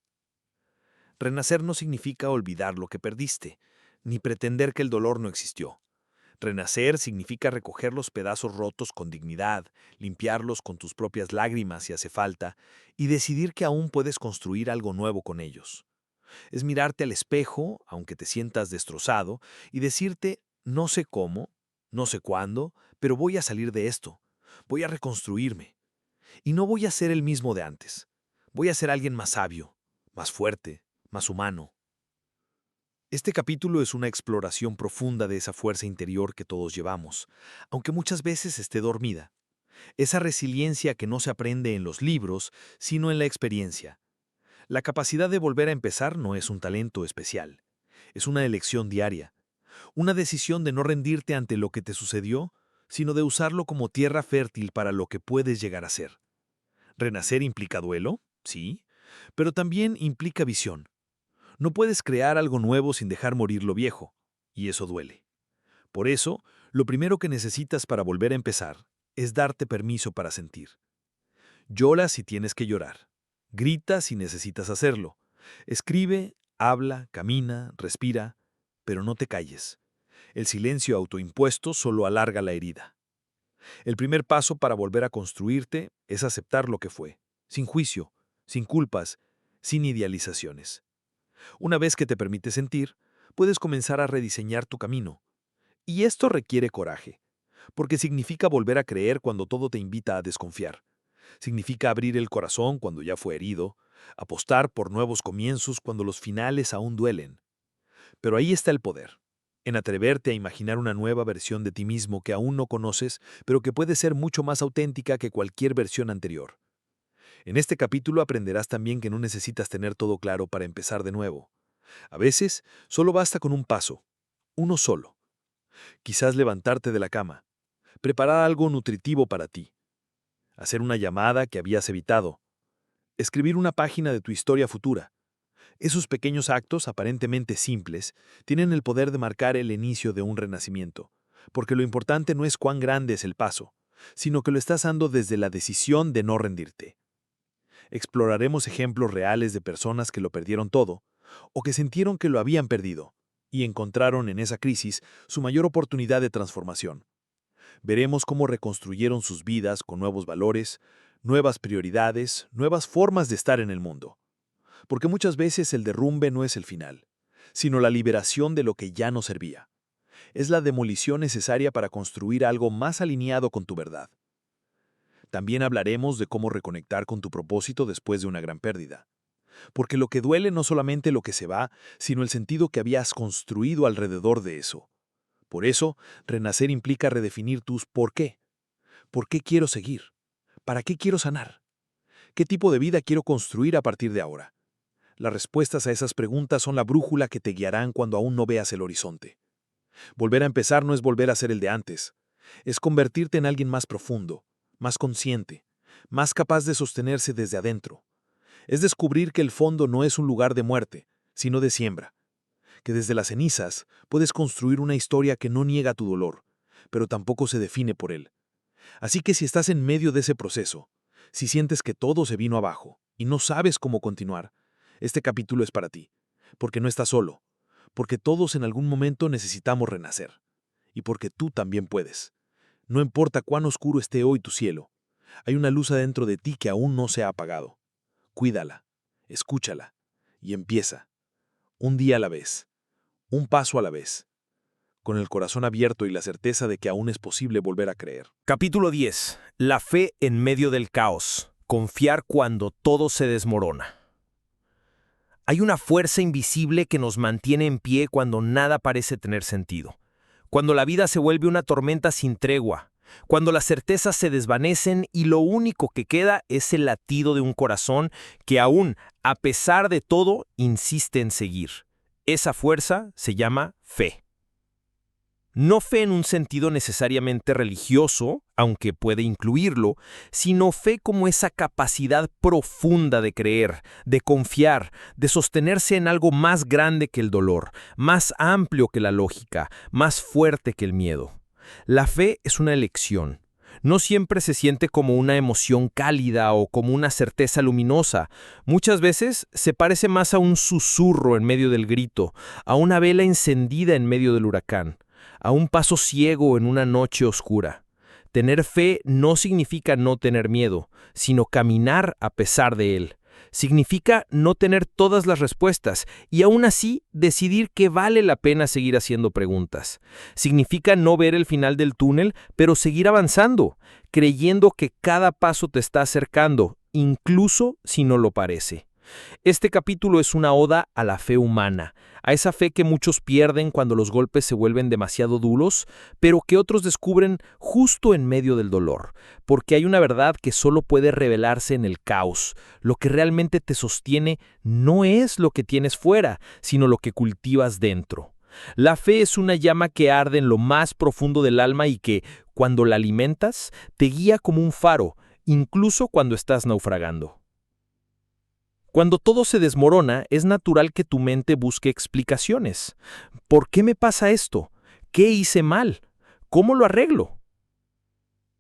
Renacer no significa olvidar lo que perdiste, ni pretender que el dolor no existió. Renacer significa recoger los pedazos rotos con dignidad, limpiarlos con tus propias lágrimas si hace falta, y decidir que aún puedes construir algo nuevo con ellos. Es mirarte al espejo, aunque te sientas destrozado, y decirte, no sé cómo, no sé cuándo, pero voy a salir de esto. Voy a reconstruirme. Y no voy a ser el mismo de antes. Voy a ser alguien más sabio, más fuerte, más humano. Este capítulo es una exploración profunda de esa fuerza interior que todos llevamos, aunque muchas veces esté dormida. Esa resiliencia que no se aprende en los libros, sino en la experiencia. La capacidad de volver a empezar no es un talento especial. Es una elección diaria. Una decisión de no rendirte ante lo que te sucedió, sino de usarlo como tierra fértil para lo que puedes llegar a ser. ¿Renacer implica duelo? Sí, pero también implica visión. No puedes crear algo nuevo sin dejar morir lo viejo, y eso duele. Por eso, lo primero que necesitas para volver a empezar es darte permiso para sentir. Llora si tienes que llorar. Grita si necesitas hacerlo. Escribe, habla, camina, respira, pero no te calles. El silencio autoimpuesto solo alarga la herida. El primer paso para volver a construirte es aceptar lo que fue, sin juicio, sin culpas, sin idealizaciones. Una vez que te permites sentir, puedes comenzar a rediseñar tu camino. Y esto requiere coraje, porque significa volver a creer cuando todo te invita a desconfiar. Significa abrir el corazón cuando ya fue herido, apostar por nuevos comienzos cuando los finales aún duelen. Pero ahí está el poder, en atreverte a imaginar una nueva versión de ti mismo que aún no conoces, pero que puede ser mucho más auténtica que cualquier versión anterior. En este capítulo aprenderás también que no necesitas tener todo claro para empezar de nuevo. A veces, solo basta con un paso, uno solo. Quizás levantarte de la cama, preparar algo nutritivo para ti, hacer una llamada que habías evitado, escribir una página de tu historia futura. Esos pequeños actos, aparentemente simples, tienen el poder de marcar el inicio de un renacimiento, porque lo importante no es cuán grande es el paso, sino que lo estás dando desde la decisión de no rendirte. Exploraremos ejemplos reales de personas que lo perdieron todo, o que sintieron que lo habían perdido, y encontraron en esa crisis su mayor oportunidad de transformación. Veremos cómo reconstruyeron sus vidas con nuevos valores, nuevas prioridades, nuevas formas de estar en el mundo. Porque muchas veces el derrumbe no es el final, sino la liberación de lo que ya no servía. Es la demolición necesaria para construir algo más alineado con tu verdad. También hablaremos de cómo reconectar con tu propósito después de una gran pérdida. Porque lo que duele no solamente lo que se va, sino el sentido que habías construido alrededor de eso. Por eso, renacer implica redefinir tus ¿por qué? ¿Por qué quiero seguir? ¿Para qué quiero sanar? ¿Qué tipo de vida quiero construir a partir de ahora? Las respuestas a esas preguntas son la brújula que te guiarán cuando aún no veas el horizonte. Volver a empezar no es volver a ser el de antes. Es convertirte en alguien más profundo, más consciente, más capaz de sostenerse desde adentro. Es descubrir que el fondo no es un lugar de muerte, sino de siembra. Que desde las cenizas puedes construir una historia que no niega tu dolor, pero tampoco se define por él. Así que si estás en medio de ese proceso, si sientes que todo se vino abajo y no sabes cómo continuar, este capítulo es para ti, porque no estás solo, porque todos en algún momento necesitamos renacer, y porque tú también puedes. No importa cuán oscuro esté hoy tu cielo, hay una luz adentro de ti que aún no se ha apagado. Cuídala, escúchala, y empieza, un día a la vez, un paso a la vez. con el corazón abierto y la certeza de que aún es posible volver a creer. Capítulo 10. La fe en medio del caos. Confiar cuando todo se desmorona. Hay una fuerza invisible que nos mantiene en pie cuando nada parece tener sentido. Cuando la vida se vuelve una tormenta sin tregua. Cuando las certezas se desvanecen y lo único que queda es el latido de un corazón que aún, a pesar de todo, insiste en seguir. Esa fuerza se llama fe. No fe en un sentido necesariamente religioso, aunque puede incluirlo, sino fe como esa capacidad profunda de creer, de confiar, de sostenerse en algo más grande que el dolor, más amplio que la lógica, más fuerte que el miedo. La fe es una elección. No siempre se siente como una emoción cálida o como una certeza luminosa. Muchas veces se parece más a un susurro en medio del grito, a una vela encendida en medio del huracán, a un paso ciego en una noche oscura. Tener fe no significa no tener miedo, sino caminar a pesar de él. Significa no tener todas las respuestas y aún así decidir que vale la pena seguir haciendo preguntas. Significa no ver el final del túnel, pero seguir avanzando, creyendo que cada paso te está acercando, incluso si no lo parece. Este capítulo es una oda a la fe humana, a esa fe que muchos pierden cuando los golpes se vuelven demasiado duros, pero que otros descubren justo en medio del dolor, porque hay una verdad que solo puede revelarse en el caos. Lo que realmente te sostiene no es lo que tienes fuera, sino lo que cultivas dentro. La fe es una llama que arde en lo más profundo del alma y que, cuando la alimentas, te guía como un faro, incluso cuando estás naufragando. Cuando todo se desmorona, es natural que tu mente busque explicaciones. ¿Por qué me pasa esto? ¿Qué hice mal? ¿Cómo lo arreglo?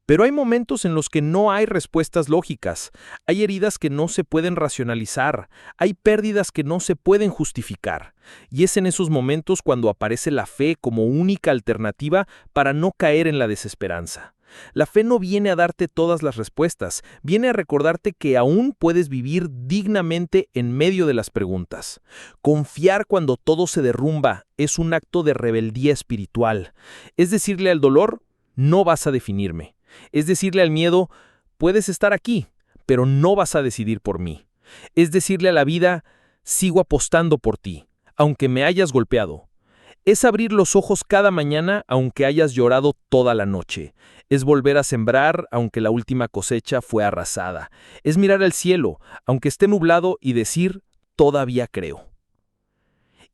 Pero hay momentos en los que no hay respuestas lógicas. Hay heridas que no se pueden racionalizar. Hay pérdidas que no se pueden justificar. Y es en esos momentos cuando aparece la fe como única alternativa para no caer en la desesperanza. La fe no viene a darte todas las respuestas, viene a recordarte que aún puedes vivir dignamente en medio de las preguntas. Confiar cuando todo se derrumba es un acto de rebeldía espiritual. Es decirle al dolor, no vas a definirme. Es decirle al miedo, puedes estar aquí, pero no vas a decidir por mí. Es decirle a la vida, sigo apostando por ti, aunque me hayas golpeado. Es abrir los ojos cada mañana aunque hayas llorado toda la noche. Es volver a sembrar aunque la última cosecha fue arrasada. Es mirar al cielo aunque esté nublado y decir, todavía creo.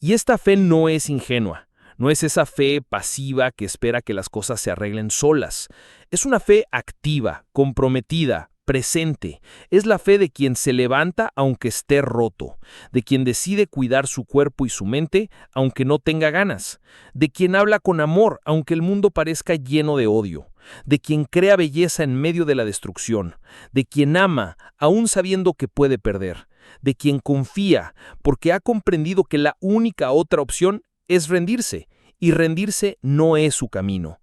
Y esta fe no es ingenua. No es esa fe pasiva que espera que las cosas se arreglen solas. Es una fe activa, comprometida, presente. Es la fe de quien se levanta aunque esté roto, de quien decide cuidar su cuerpo y su mente aunque no tenga ganas, de quien habla con amor aunque el mundo parezca lleno de odio, de quien crea belleza en medio de la destrucción, de quien ama aún sabiendo que puede perder, de quien confía porque ha comprendido que la única otra opción es rendirse, y rendirse no es su camino.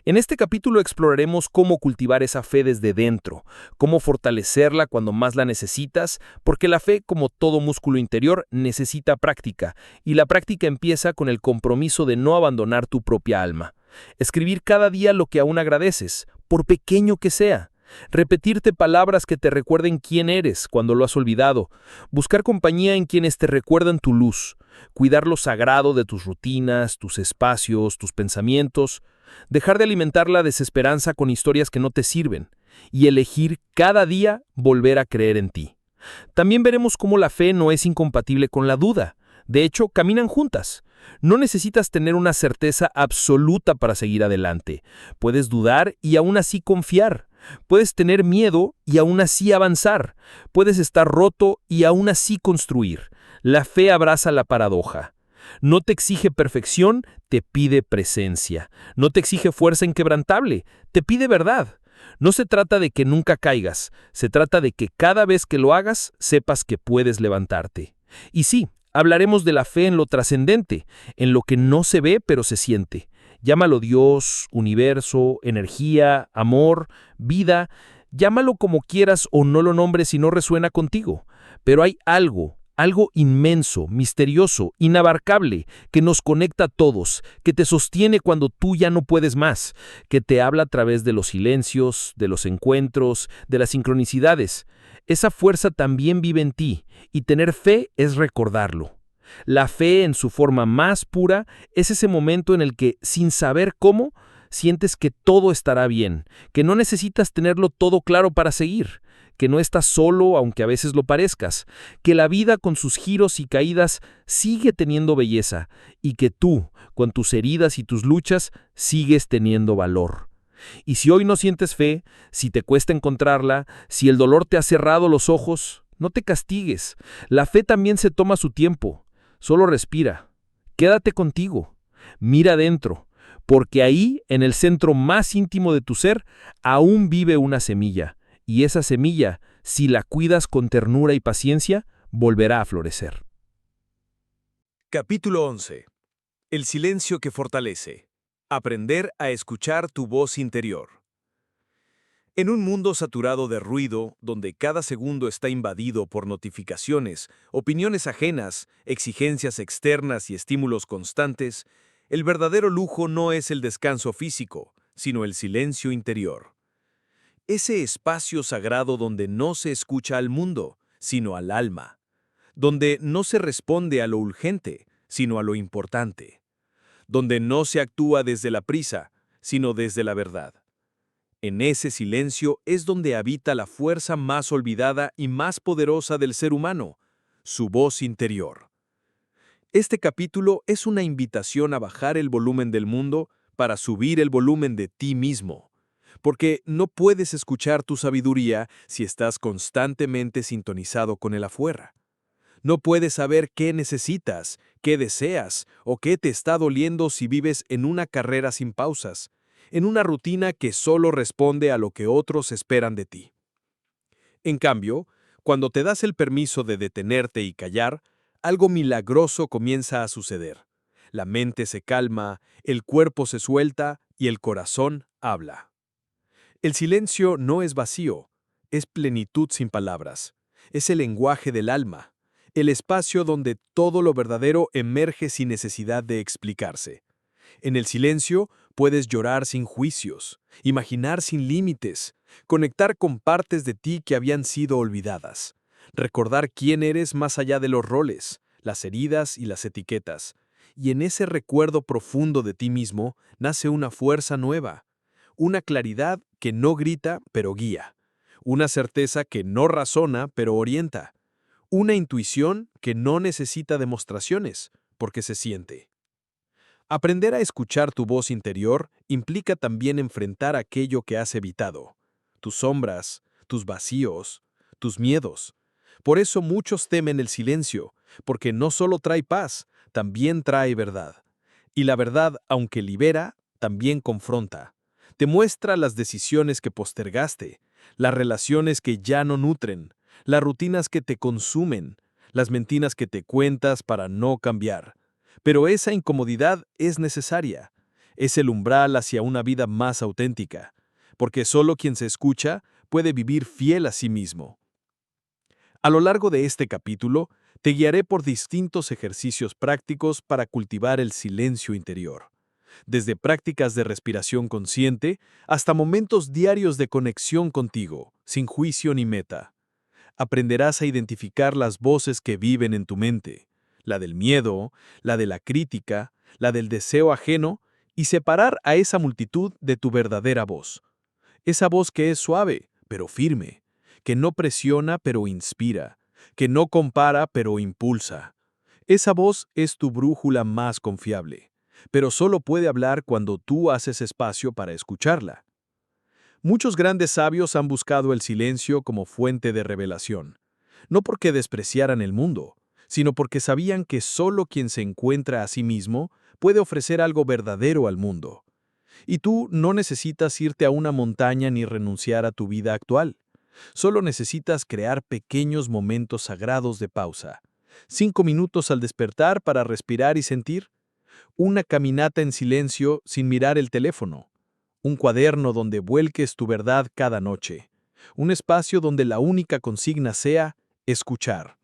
En este capítulo exploraremos cómo cultivar esa fe desde dentro, cómo fortalecerla cuando más la necesitas, porque la fe, como todo músculo interior, necesita práctica, y la práctica empieza con el compromiso de no abandonar tu propia alma. Escribir cada día lo que aún agradeces, por pequeño que sea. Repetirte palabras que te recuerden quién eres cuando lo has olvidado. Buscar compañía en quienes te recuerdan tu luz. Cuidar lo sagrado de tus rutinas, tus espacios, tus pensamientos. Dejar de alimentar la desesperanza con historias que no te sirven. Y elegir cada día volver a creer en ti. También veremos cómo la fe no es incompatible con la duda. De hecho, caminan juntas. No necesitas tener una certeza absoluta para seguir adelante. Puedes dudar y aún así confiar. Puedes tener miedo y aún así avanzar. Puedes estar roto y aún así construir. La fe abraza la paradoja. No te exige perfección, te pide presencia. No te exige fuerza inquebrantable, te pide verdad. No se trata de que nunca caigas, se trata de que cada vez que lo hagas, sepas que puedes levantarte. Y sí, hablaremos de la fe en lo trascendente, en lo que no se ve pero se siente. Llámalo Dios, universo, energía, amor, vida. Llámalo como quieras o no lo nombres si no resuena contigo. Pero hay algo algo inmenso, misterioso, inabarcable, que nos conecta a todos, que te sostiene cuando tú ya no puedes más, que te habla a través de los silencios, de los encuentros, de las sincronicidades. Esa fuerza también vive en ti, y tener fe es recordarlo. La fe en su forma más pura es ese momento en el que, sin saber cómo, sientes que todo estará bien, que no necesitas tenerlo todo claro para seguir, que no estás solo aunque a veces lo parezcas, que la vida con sus giros y caídas sigue teniendo belleza y que tú, con tus heridas y tus luchas, sigues teniendo valor. Y si hoy no sientes fe, si te cuesta encontrarla, si el dolor te ha cerrado los ojos, no te castigues. La fe también se toma su tiempo. Solo respira. Quédate contigo. Mira adentro, porque ahí, en el centro más íntimo de tu ser, aún vive una semilla. Y esa semilla, si la cuidas con ternura y paciencia, volverá a florecer. Capítulo 11. El silencio que fortalece. Aprender a escuchar tu voz interior. En un mundo saturado de ruido, donde cada segundo está invadido por notificaciones, opiniones ajenas, exigencias externas y estímulos constantes, el verdadero lujo no es el descanso físico, sino el silencio interior. Ese espacio sagrado donde no se escucha al mundo, sino al alma. Donde no se responde a lo urgente, sino a lo importante. Donde no se actúa desde la prisa, sino desde la verdad. En ese silencio es donde habita la fuerza más olvidada y más poderosa del ser humano, su voz interior. Este capítulo es una invitación a bajar el volumen del mundo para subir el volumen de ti mismo. Porque no puedes escuchar tu sabiduría si estás constantemente sintonizado con el afuera. No puedes saber qué necesitas, qué deseas o qué te está doliendo si vives en una carrera sin pausas, en una rutina que solo responde a lo que otros esperan de ti. En cambio, cuando te das el permiso de detenerte y callar, algo milagroso comienza a suceder. La mente se calma, el cuerpo se suelta y el corazón habla. El silencio no es vacío, es plenitud sin palabras. Es el lenguaje del alma, el espacio donde todo lo verdadero emerge sin necesidad de explicarse. En el silencio puedes llorar sin juicios, imaginar sin límites, conectar con partes de ti que habían sido olvidadas, recordar quién eres más allá de los roles, las heridas y las etiquetas. Y en ese recuerdo profundo de ti mismo nace una fuerza nueva, una claridad que no grita, pero guía. Una certeza que no razona, pero orienta. Una intuición que no necesita demostraciones, porque se siente. Aprender a escuchar tu voz interior implica también enfrentar aquello que has evitado. Tus sombras, tus vacíos, tus miedos. Por eso muchos temen el silencio, porque no solo trae paz, también trae verdad. Y la verdad, aunque libera, también confronta. Te muestra las decisiones que postergaste, las relaciones que ya no nutren, las rutinas que te consumen, las mentiras que te cuentas para no cambiar. Pero esa incomodidad es necesaria. Es el umbral hacia una vida más auténtica, porque solo quien se escucha puede vivir fiel a sí mismo. A lo largo de este capítulo, te guiaré por distintos ejercicios prácticos para cultivar el silencio interior. Desde prácticas de respiración consciente hasta momentos diarios de conexión contigo, sin juicio ni meta. Aprenderás a identificar las voces que viven en tu mente, la del miedo, la de la crítica, la del deseo ajeno, y separar a esa multitud de tu verdadera voz. Esa voz que es suave, pero firme, que no presiona, pero inspira, que no compara, pero impulsa. Esa voz es tu brújula más confiable, pero solo puede hablar cuando tú haces espacio para escucharla. Muchos grandes sabios han buscado el silencio como fuente de revelación, no porque despreciaran el mundo, sino porque sabían que solo quien se encuentra a sí mismo puede ofrecer algo verdadero al mundo. Y tú no necesitas irte a una montaña ni renunciar a tu vida actual. Solo necesitas crear pequeños momentos sagrados de pausa. 5 minutos al despertar para respirar y sentir. Una caminata en silencio sin mirar el teléfono. Un cuaderno donde vuelques tu verdad cada noche. Un espacio donde la única consigna sea escuchar.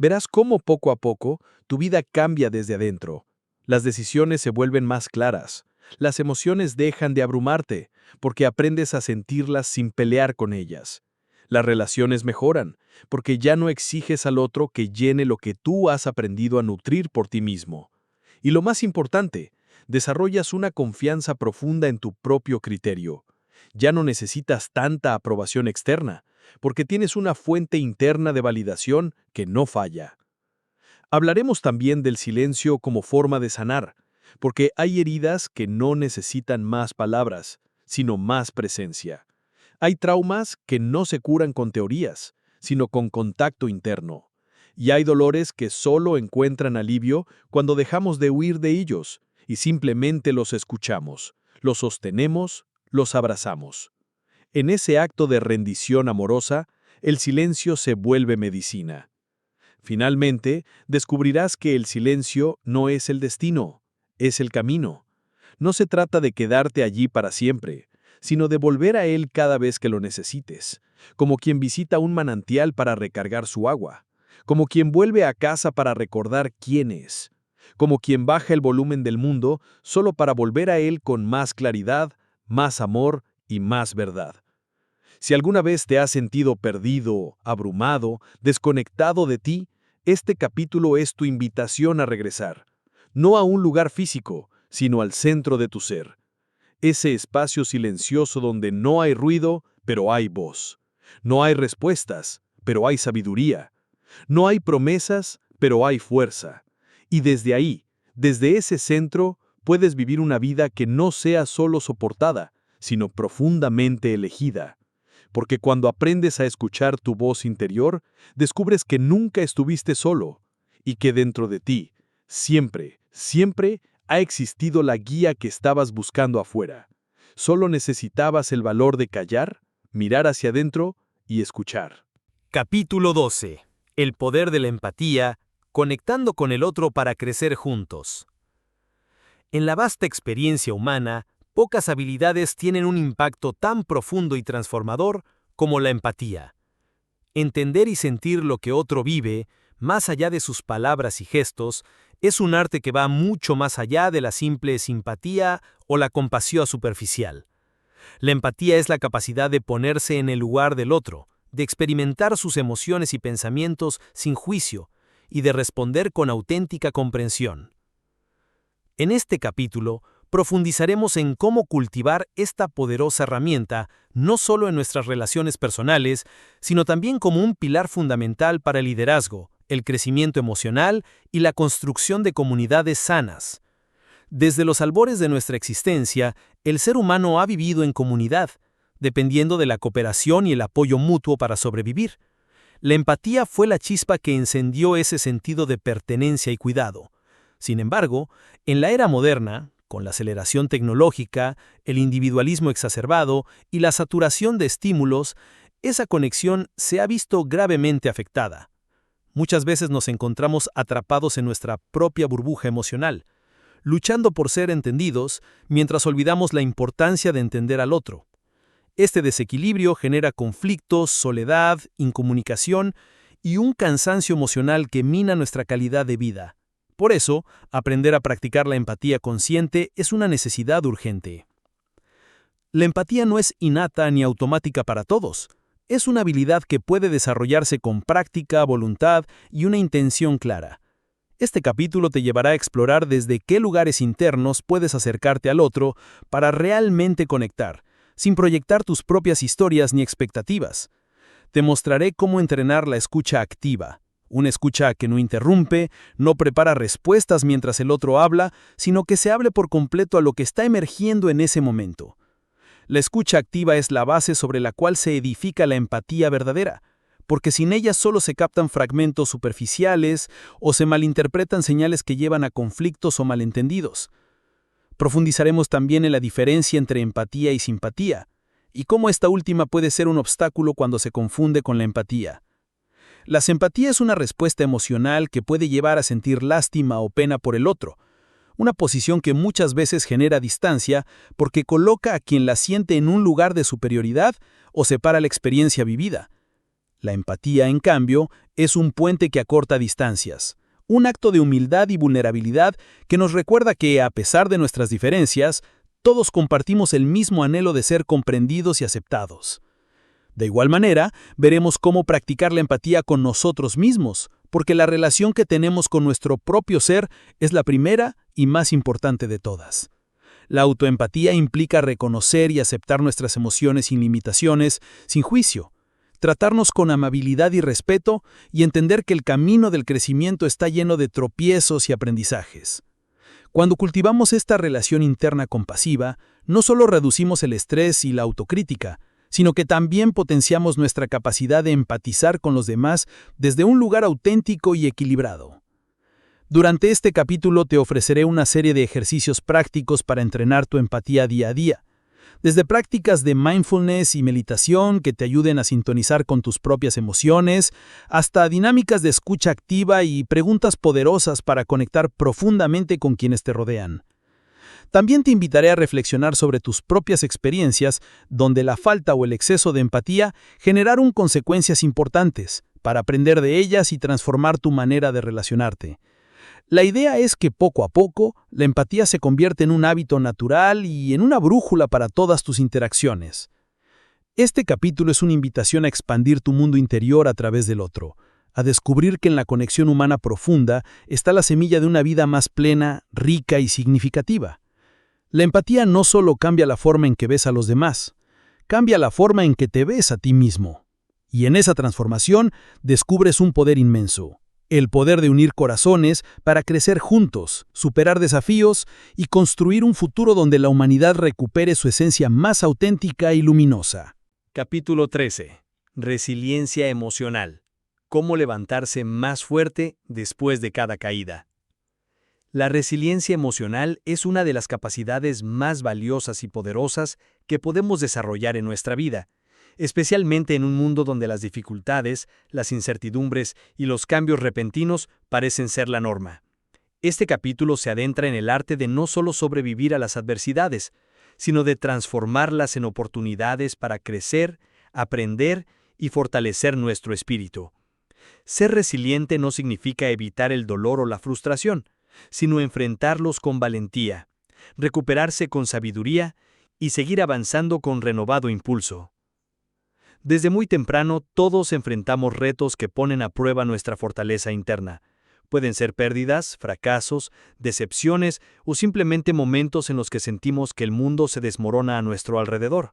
Verás cómo poco a poco tu vida cambia desde adentro. Las decisiones se vuelven más claras. Las emociones dejan de abrumarte, porque aprendes a sentirlas sin pelear con ellas. Las relaciones mejoran, porque ya no exiges al otro que llene lo que tú has aprendido a nutrir por ti mismo. Y lo más importante, desarrollas una confianza profunda en tu propio criterio. Ya no necesitas tanta aprobación externa, porque tienes una fuente interna de validación que no falla. Hablaremos también del silencio como forma de sanar, porque hay heridas que no necesitan más palabras, sino más presencia. Hay traumas que no se curan con teorías, sino con contacto interno. Y hay dolores que solo encuentran alivio cuando dejamos de huir de ellos y simplemente los escuchamos, los sostenemos, los abrazamos. En ese acto de rendición amorosa, el silencio se vuelve medicina. Finalmente, descubrirás que el silencio no es el destino, es el camino. No se trata de quedarte allí para siempre, sino de volver a él cada vez que lo necesites, como quien visita un manantial para recargar su agua, como quien vuelve a casa para recordar quién es, como quien baja el volumen del mundo solo para volver a él con más claridad, más amor y más verdad. Si alguna vez te has sentido perdido, abrumado, desconectado de ti, este capítulo es tu invitación a regresar, no a un lugar físico, sino al centro de tu ser. Ese espacio silencioso donde no hay ruido, pero hay voz. No hay respuestas, pero hay sabiduría. No hay promesas, pero hay fuerza. Y desde ahí, desde ese centro, puedes vivir una vida que no sea solo soportada, sino profundamente elegida. Porque cuando aprendes a escuchar tu voz interior, descubres que nunca estuviste solo y que dentro de ti, siempre, siempre ha existido la guía que estabas buscando afuera. Solo necesitabas el valor de callar, mirar hacia adentro y escuchar. Capítulo 12. El poder de la empatía, conectando con el otro para crecer juntos. En la vasta experiencia humana, pocas habilidades tienen un impacto tan profundo y transformador como la empatía. Entender y sentir lo que otro vive, más allá de sus palabras y gestos, es un arte que va mucho más allá de la simple simpatía o la compasión superficial. La empatía es la capacidad de ponerse en el lugar del otro, de experimentar sus emociones y pensamientos sin juicio y de responder con auténtica comprensión. En este capítulo, profundizaremos en cómo cultivar esta poderosa herramienta no solo en nuestras relaciones personales, sino también como un pilar fundamental para el liderazgo, el crecimiento emocional y la construcción de comunidades sanas. Desde los albores de nuestra existencia, el ser humano ha vivido en comunidad, dependiendo de la cooperación y el apoyo mutuo para sobrevivir. La empatía fue la chispa que encendió ese sentido de pertenencia y cuidado. Sin embargo, en la era moderna, con la aceleración tecnológica, el individualismo exacerbado y la saturación de estímulos, esa conexión se ha visto gravemente afectada. Muchas veces nos encontramos atrapados en nuestra propia burbuja emocional, luchando por ser entendidos mientras olvidamos la importancia de entender al otro. Este desequilibrio genera conflictos, soledad, incomunicación y un cansancio emocional que mina nuestra calidad de vida. Por eso, aprender a practicar la empatía consciente es una necesidad urgente. La empatía no es innata ni automática para todos. Es una habilidad que puede desarrollarse con práctica, voluntad y una intención clara. Este capítulo te llevará a explorar desde qué lugares internos puedes acercarte al otro para realmente conectar, sin proyectar tus propias historias ni expectativas. Te mostraré cómo entrenar la escucha activa. Una escucha que no interrumpe, no prepara respuestas mientras el otro habla, sino que se hable por completo a lo que está emergiendo en ese momento. La escucha activa es la base sobre la cual se edifica la empatía verdadera, porque sin ella solo se captan fragmentos superficiales o se malinterpretan señales que llevan a conflictos o malentendidos. Profundizaremos también en la diferencia entre empatía y simpatía, y cómo esta última puede ser un obstáculo cuando se confunde con la empatía. La simpatía es una respuesta emocional que puede llevar a sentir lástima o pena por el otro, una posición que muchas veces genera distancia porque coloca a quien la siente en un lugar de superioridad o separa la experiencia vivida. La empatía, en cambio, es un puente que acorta distancias, un acto de humildad y vulnerabilidad que nos recuerda que, a pesar de nuestras diferencias, todos compartimos el mismo anhelo de ser comprendidos y aceptados. De igual manera, veremos cómo practicar la empatía con nosotros mismos, porque la relación que tenemos con nuestro propio ser es la primera y más importante de todas. La autoempatía implica reconocer y aceptar nuestras emociones sin limitaciones, sin juicio, tratarnos con amabilidad y respeto y entender que el camino del crecimiento está lleno de tropiezos y aprendizajes. Cuando cultivamos esta relación interna compasiva, no solo reducimos el estrés y la autocrítica, sino que también potenciamos nuestra capacidad de empatizar con los demás desde un lugar auténtico y equilibrado. Durante este capítulo te ofreceré una serie de ejercicios prácticos para entrenar tu empatía día a día, desde prácticas de mindfulness y meditación que te ayuden a sintonizar con tus propias emociones, hasta dinámicas de escucha activa y preguntas poderosas para conectar profundamente con quienes te rodean. También te invitaré a reflexionar sobre tus propias experiencias, donde la falta o el exceso de empatía generaron consecuencias importantes, para aprender de ellas y transformar tu manera de relacionarte. La idea es que poco a poco, la empatía se convierte en un hábito natural y en una brújula para todas tus interacciones. Este capítulo es una invitación a expandir tu mundo interior a través del otro, a descubrir que en la conexión humana profunda está la semilla de una vida más plena, rica y significativa. La empatía no solo cambia la forma en que ves a los demás, cambia la forma en que te ves a ti mismo. Y en esa transformación descubres un poder inmenso, el poder de unir corazones para crecer juntos, superar desafíos y construir un futuro donde la humanidad recupere su esencia más auténtica y luminosa. Capítulo 13. Resiliencia emocional. Cómo levantarse más fuerte después de cada caída. La resiliencia emocional es una de las capacidades más valiosas y poderosas que podemos desarrollar en nuestra vida, especialmente en un mundo donde las dificultades, las incertidumbres y los cambios repentinos parecen ser la norma. Este capítulo se adentra en el arte de no solo sobrevivir a las adversidades, sino de transformarlas en oportunidades para crecer, aprender y fortalecer nuestro espíritu. Ser resiliente no significa evitar el dolor o la frustración, sino enfrentarlos con valentía, recuperarse con sabiduría y seguir avanzando con renovado impulso. Desde muy temprano, todos enfrentamos retos que ponen a prueba nuestra fortaleza interna. Pueden ser pérdidas, fracasos, decepciones o simplemente momentos en los que sentimos que el mundo se desmorona a nuestro alrededor.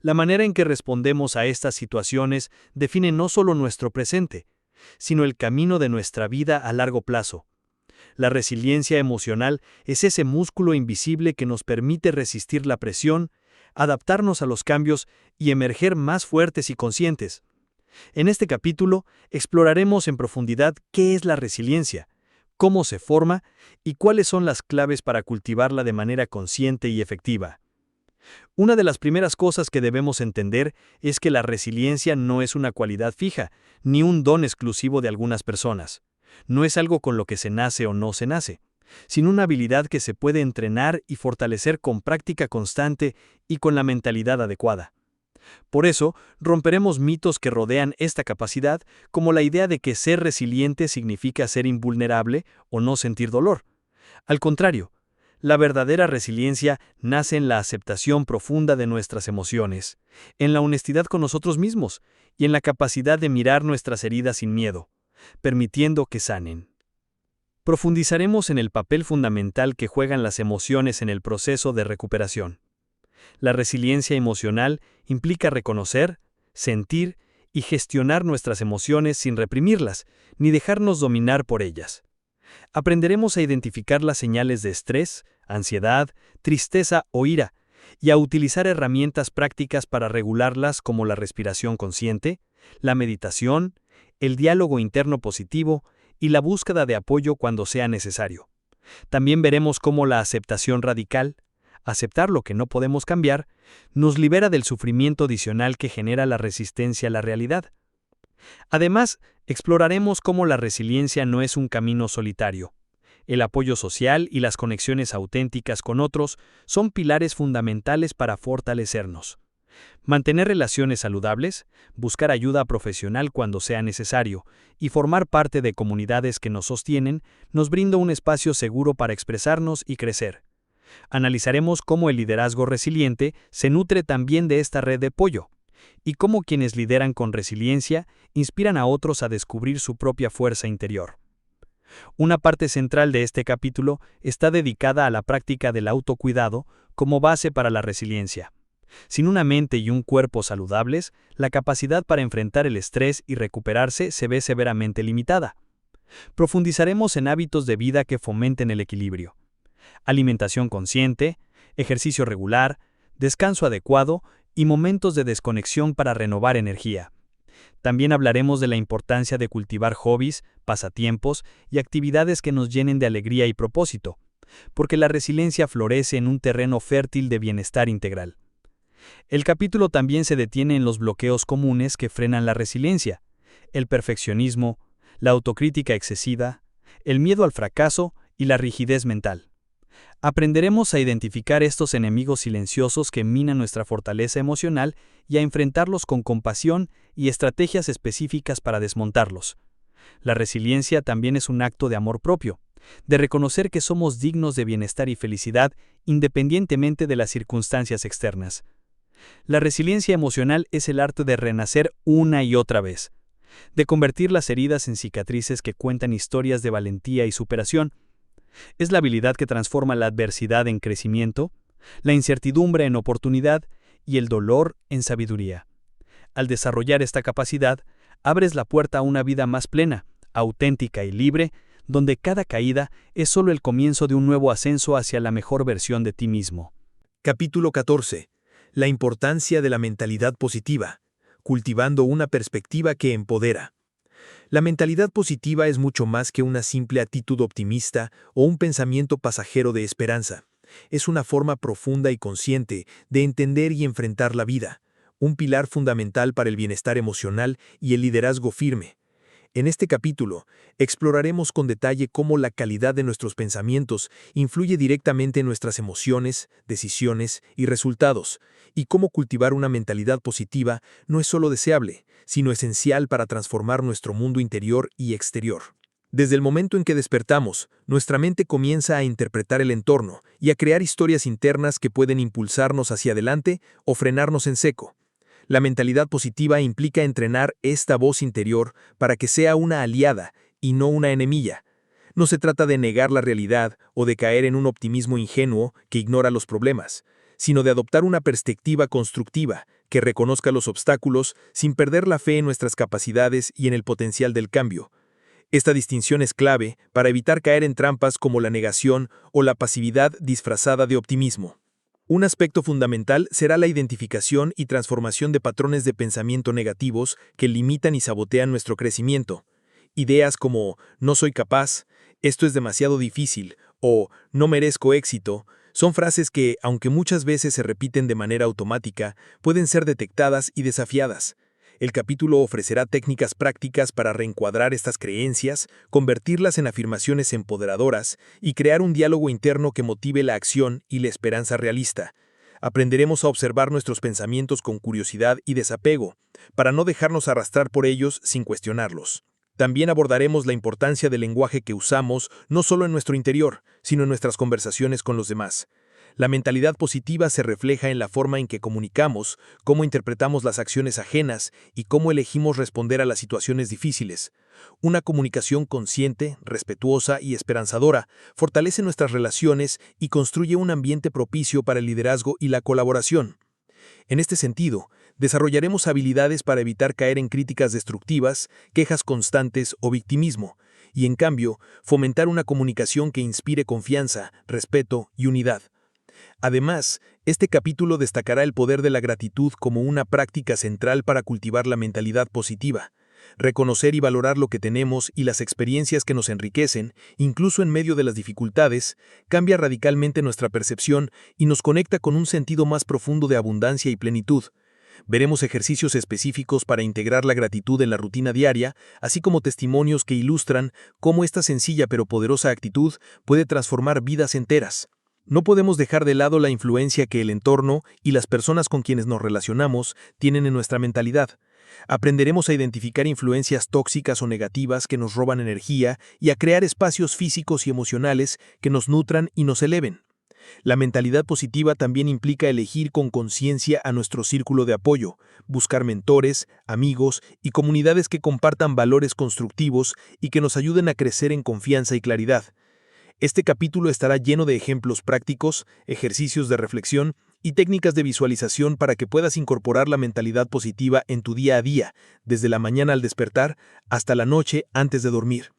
La manera en que respondemos a estas situaciones define no solo nuestro presente, sino el camino de nuestra vida a largo plazo. La resiliencia emocional es ese músculo invisible que nos permite resistir la presión, adaptarnos a los cambios y emerger más fuertes y conscientes. En este capítulo exploraremos en profundidad qué es la resiliencia, cómo se forma y cuáles son las claves para cultivarla de manera consciente y efectiva. Una de las primeras cosas que debemos entender es que la resiliencia no es una cualidad fija, ni un don exclusivo de algunas personas. No es algo con lo que se nace o no se nace, sino una habilidad que se puede entrenar y fortalecer con práctica constante y con la mentalidad adecuada. Por eso, romperemos mitos que rodean esta capacidad, como la idea de que ser resiliente significa ser invulnerable o no sentir dolor. Al contrario, la verdadera resiliencia nace en la aceptación profunda de nuestras emociones, en la honestidad con nosotros mismos y en la capacidad de mirar nuestras heridas sin miedo, permitiendo que sanen. Profundizaremos en el papel fundamental que juegan las emociones en el proceso de recuperación. La resiliencia emocional implica reconocer, sentir y gestionar nuestras emociones sin reprimirlas, ni dejarnos dominar por ellas. Aprenderemos a identificar las señales de estrés, ansiedad, tristeza o ira, y a utilizar herramientas prácticas para regularlas como la respiración consciente, la meditación, el diálogo interno positivo y la búsqueda de apoyo cuando sea necesario. También veremos cómo la aceptación radical, aceptar lo que no podemos cambiar, nos libera del sufrimiento adicional que genera la resistencia a la realidad. Además, exploraremos cómo la resiliencia no es un camino solitario. El apoyo social y las conexiones auténticas con otros son pilares fundamentales para fortalecernos. Mantener relaciones saludables, buscar ayuda profesional cuando sea necesario y formar parte de comunidades que nos sostienen nos brinda un espacio seguro para expresarnos y crecer. Analizaremos cómo el liderazgo resiliente se nutre también de esta red de apoyo y cómo quienes lideran con resiliencia inspiran a otros a descubrir su propia fuerza interior. Una parte central de este capítulo está dedicada a la práctica del autocuidado como base para la resiliencia. Sin una mente y un cuerpo saludables, la capacidad para enfrentar el estrés y recuperarse se ve severamente limitada. Profundizaremos en hábitos de vida que fomenten el equilibrio. Alimentación consciente, ejercicio regular, descanso adecuado y momentos de desconexión para renovar energía. También hablaremos de la importancia de cultivar hobbies, pasatiempos y actividades que nos llenen de alegría y propósito, porque la resiliencia florece en un terreno fértil de bienestar integral. El capítulo también se detiene en los bloqueos comunes que frenan la resiliencia, el perfeccionismo, la autocrítica excesiva, el miedo al fracaso y la rigidez mental. Aprenderemos a identificar estos enemigos silenciosos que minan nuestra fortaleza emocional y a enfrentarlos con compasión y estrategias específicas para desmontarlos. La resiliencia también es un acto de amor propio, de reconocer que somos dignos de bienestar y felicidad independientemente de las circunstancias externas. La resiliencia emocional es el arte de renacer una y otra vez, de convertir las heridas en cicatrices que cuentan historias de valentía y superación. Es la habilidad que transforma la adversidad en crecimiento, la incertidumbre en oportunidad y el dolor en sabiduría. Al desarrollar esta capacidad, abres la puerta a una vida más plena, auténtica y libre, donde cada caída es solo el comienzo de un nuevo ascenso hacia la mejor versión de ti mismo. Capítulo 14. La importancia de la mentalidad positiva, cultivando una perspectiva que empodera. La mentalidad positiva es mucho más que una simple actitud optimista o un pensamiento pasajero de esperanza. Es una forma profunda y consciente de entender y enfrentar la vida, un pilar fundamental para el bienestar emocional y el liderazgo firme. En este capítulo, exploraremos con detalle cómo la calidad de nuestros pensamientos influye directamente en nuestras emociones, decisiones y resultados, y cómo cultivar una mentalidad positiva no es solo deseable, sino esencial para transformar nuestro mundo interior y exterior. Desde el momento en que despertamos, nuestra mente comienza a interpretar el entorno y a crear historias internas que pueden impulsarnos hacia adelante o frenarnos en seco. La mentalidad positiva implica entrenar esta voz interior para que sea una aliada y no una enemiga. No se trata de negar la realidad o de caer en un optimismo ingenuo que ignora los problemas, sino de adoptar una perspectiva constructiva que reconozca los obstáculos sin perder la fe en nuestras capacidades y en el potencial del cambio. Esta distinción es clave para evitar caer en trampas como la negación o la pasividad disfrazada de optimismo. Un aspecto fundamental será la identificación y transformación de patrones de pensamiento negativos que limitan y sabotean nuestro crecimiento. Ideas como «no soy capaz», «esto es demasiado difícil» o «no merezco éxito» son frases que, aunque muchas veces se repiten de manera automática, pueden ser detectadas y desafiadas. El capítulo ofrecerá técnicas prácticas para reencuadrar estas creencias, convertirlas en afirmaciones empoderadoras y crear un diálogo interno que motive la acción y la esperanza realista. Aprenderemos a observar nuestros pensamientos con curiosidad y desapego, para no dejarnos arrastrar por ellos sin cuestionarlos. También abordaremos la importancia del lenguaje que usamos no solo en nuestro interior, sino en nuestras conversaciones con los demás. La mentalidad positiva se refleja en la forma en que comunicamos, cómo interpretamos las acciones ajenas y cómo elegimos responder a las situaciones difíciles. Una comunicación consciente, respetuosa y esperanzadora fortalece nuestras relaciones y construye un ambiente propicio para el liderazgo y la colaboración. En este sentido, desarrollaremos habilidades para evitar caer en críticas destructivas, quejas constantes o victimismo, y en cambio, fomentar una comunicación que inspire confianza, respeto y unidad. Además, este capítulo destacará el poder de la gratitud como una práctica central para cultivar la mentalidad positiva. Reconocer y valorar lo que tenemos y las experiencias que nos enriquecen, incluso en medio de las dificultades, cambia radicalmente nuestra percepción y nos conecta con un sentido más profundo de abundancia y plenitud. Veremos ejercicios específicos para integrar la gratitud en la rutina diaria, así como testimonios que ilustran cómo esta sencilla pero poderosa actitud puede transformar vidas enteras. No podemos dejar de lado la influencia que el entorno y las personas con quienes nos relacionamos tienen en nuestra mentalidad. Aprenderemos a identificar influencias tóxicas o negativas que nos roban energía y a crear espacios físicos y emocionales que nos nutran y nos eleven. La mentalidad positiva también implica elegir con conciencia a nuestro círculo de apoyo, buscar mentores, amigos y comunidades que compartan valores constructivos y que nos ayuden a crecer en confianza y claridad. Este capítulo estará lleno de ejemplos prácticos, ejercicios de reflexión y técnicas de visualización para que puedas incorporar la mentalidad positiva en tu día a día, desde la mañana al despertar hasta la noche antes de dormir.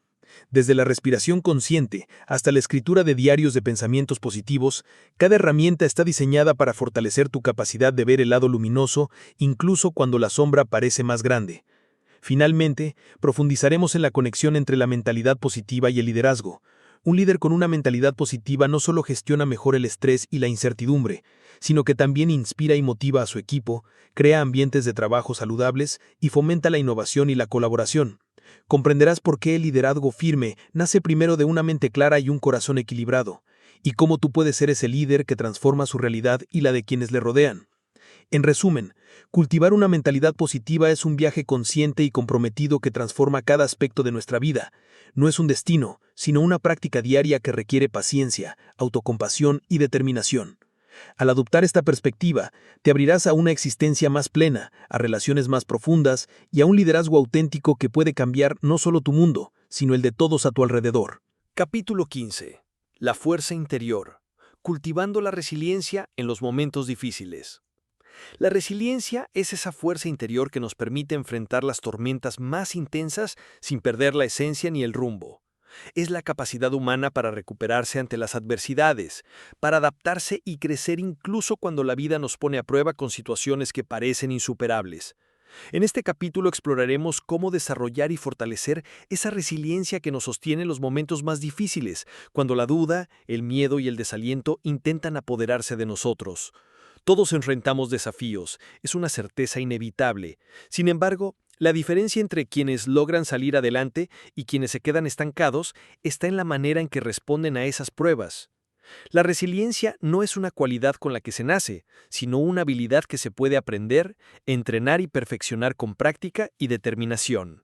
Desde la respiración consciente hasta la escritura de diarios de pensamientos positivos, cada herramienta está diseñada para fortalecer tu capacidad de ver el lado luminoso, incluso cuando la sombra parece más grande. Finalmente, profundizaremos en la conexión entre la mentalidad positiva y el liderazgo. Un líder con una mentalidad positiva no solo gestiona mejor el estrés y la incertidumbre, sino que también inspira y motiva a su equipo, crea ambientes de trabajo saludables y fomenta la innovación y la colaboración. Comprenderás por qué el liderazgo firme nace primero de una mente clara y un corazón equilibrado, y cómo tú puedes ser ese líder que transforma su realidad y la de quienes le rodean. En resumen, cultivar una mentalidad positiva es un viaje consciente y comprometido que transforma cada aspecto de nuestra vida. No es un destino, sino una práctica diaria que requiere paciencia, autocompasión y determinación. Al adoptar esta perspectiva, te abrirás a una existencia más plena, a relaciones más profundas y a un liderazgo auténtico que puede cambiar no solo tu mundo, sino el de todos a tu alrededor. Capítulo 15. La fuerza interior. Cultivando la resiliencia en los momentos difíciles. La resiliencia es esa fuerza interior que nos permite enfrentar las tormentas más intensas sin perder la esencia ni el rumbo. Es la capacidad humana para recuperarse ante las adversidades, para adaptarse y crecer incluso cuando la vida nos pone a prueba con situaciones que parecen insuperables. En este capítulo exploraremos cómo desarrollar y fortalecer esa resiliencia que nos sostiene en los momentos más difíciles, cuando la duda, el miedo y el desaliento intentan apoderarse de nosotros. Todos enfrentamos desafíos, es una certeza inevitable. Sin embargo, la diferencia entre quienes logran salir adelante y quienes se quedan estancados está en la manera en que responden a esas pruebas. La resiliencia no es una cualidad con la que se nace, sino una habilidad que se puede aprender, entrenar y perfeccionar con práctica y determinación.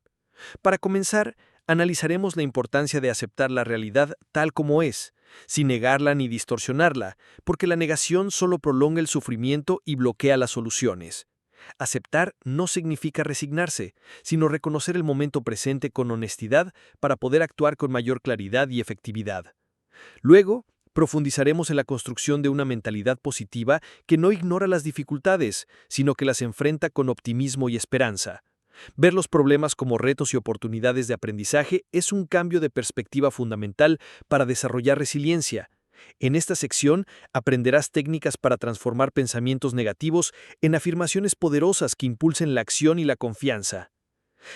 Para comenzar, analizaremos la importancia de aceptar la realidad tal como es, sin negarla ni distorsionarla, porque la negación solo prolonga el sufrimiento y bloquea las soluciones. Aceptar no significa resignarse, sino reconocer el momento presente con honestidad para poder actuar con mayor claridad y efectividad. Luego, profundizaremos en la construcción de una mentalidad positiva que no ignora las dificultades, sino que las enfrenta con optimismo y esperanza. Ver los problemas como retos y oportunidades de aprendizaje es un cambio de perspectiva fundamental para desarrollar resiliencia. En esta sección aprenderás técnicas para transformar pensamientos negativos en afirmaciones poderosas que impulsen la acción y la confianza.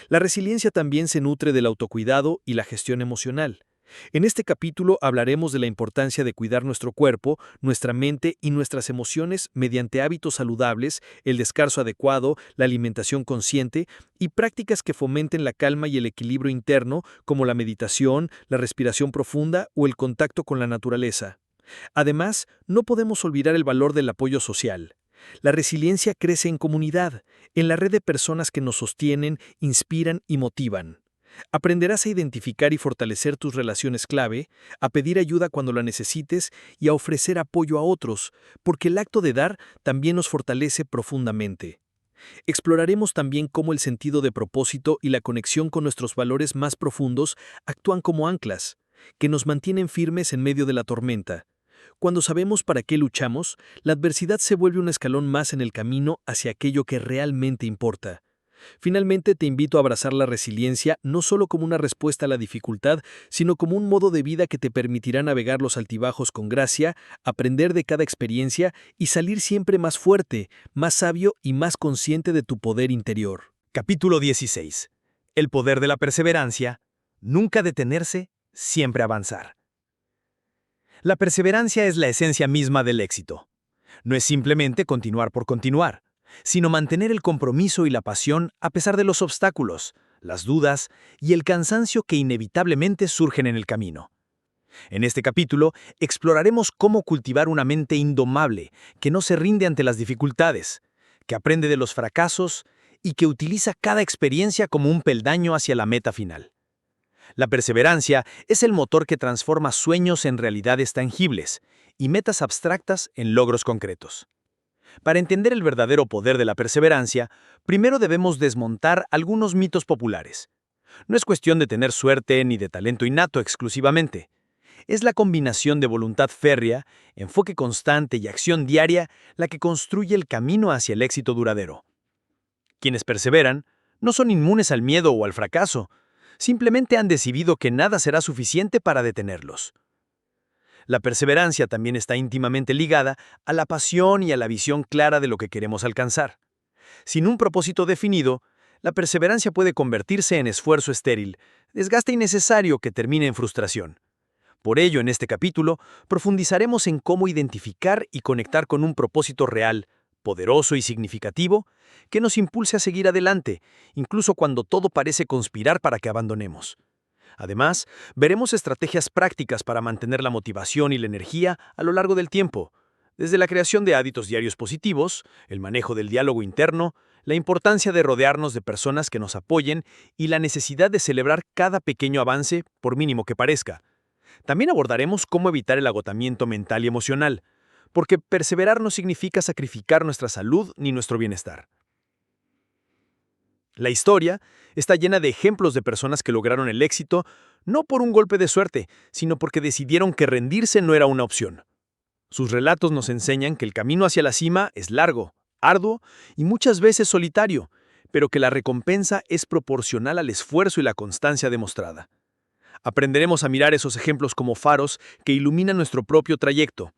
La resiliencia también se nutre del autocuidado y la gestión emocional. En este capítulo hablaremos de la importancia de cuidar nuestro cuerpo, nuestra mente y nuestras emociones mediante hábitos saludables, el descanso adecuado, la alimentación consciente y prácticas que fomenten la calma y el equilibrio interno, como la meditación, la respiración profunda o el contacto con la naturaleza. Además, no podemos olvidar el valor del apoyo social. La resiliencia crece en comunidad, en la red de personas que nos sostienen, inspiran y motivan. Aprenderás a identificar y fortalecer tus relaciones clave, a pedir ayuda cuando la necesites y a ofrecer apoyo a otros, porque el acto de dar también nos fortalece profundamente. Exploraremos también cómo el sentido de propósito y la conexión con nuestros valores más profundos actúan como anclas, que nos mantienen firmes en medio de la tormenta. Cuando sabemos para qué luchamos, la adversidad se vuelve un escalón más en el camino hacia aquello que realmente importa. Finalmente, te invito a abrazar la resiliencia no solo como una respuesta a la dificultad, sino como un modo de vida que te permitirá navegar los altibajos con gracia, aprender de cada experiencia y salir siempre más fuerte, más sabio y más consciente de tu poder interior. Capítulo 16. El poder de la perseverancia. Nunca detenerse, siempre avanzar. La perseverancia es la esencia misma del éxito. No es simplemente continuar por continuar, sino mantener el compromiso y la pasión a pesar de los obstáculos, las dudas y el cansancio que inevitablemente surgen en el camino. En este capítulo exploraremos cómo cultivar una mente indomable, que no se rinde ante las dificultades, que aprende de los fracasos y que utiliza cada experiencia como un peldaño hacia la meta final. La perseverancia es el motor que transforma sueños en realidades tangibles y metas abstractas en logros concretos. Para entender el verdadero poder de la perseverancia, primero debemos desmontar algunos mitos populares. No es cuestión de tener suerte ni de talento innato exclusivamente. Es la combinación de voluntad férrea, enfoque constante y acción diaria la que construye el camino hacia el éxito duradero. Quienes perseveran no son inmunes al miedo o al fracaso, simplemente han decidido que nada será suficiente para detenerlos. La perseverancia también está íntimamente ligada a la pasión y a la visión clara de lo que queremos alcanzar. Sin un propósito definido, la perseverancia puede convertirse en esfuerzo estéril, desgaste innecesario que termine en frustración. Por ello, en este capítulo, profundizaremos en cómo identificar y conectar con un propósito real, poderoso y significativo, que nos impulse a seguir adelante, incluso cuando todo parece conspirar para que abandonemos. Además, veremos estrategias prácticas para mantener la motivación y la energía a lo largo del tiempo, desde la creación de hábitos diarios positivos, el manejo del diálogo interno, la importancia de rodearnos de personas que nos apoyen y la necesidad de celebrar cada pequeño avance, por mínimo que parezca. También abordaremos cómo evitar el agotamiento mental y emocional, porque perseverar no significa sacrificar nuestra salud ni nuestro bienestar. La historia está llena de ejemplos de personas que lograron el éxito no por un golpe de suerte, sino porque decidieron que rendirse no era una opción. Sus relatos nos enseñan que el camino hacia la cima es largo, arduo y muchas veces solitario, pero que la recompensa es proporcional al esfuerzo y la constancia demostrada. Aprenderemos a mirar esos ejemplos como faros que iluminan nuestro propio trayecto.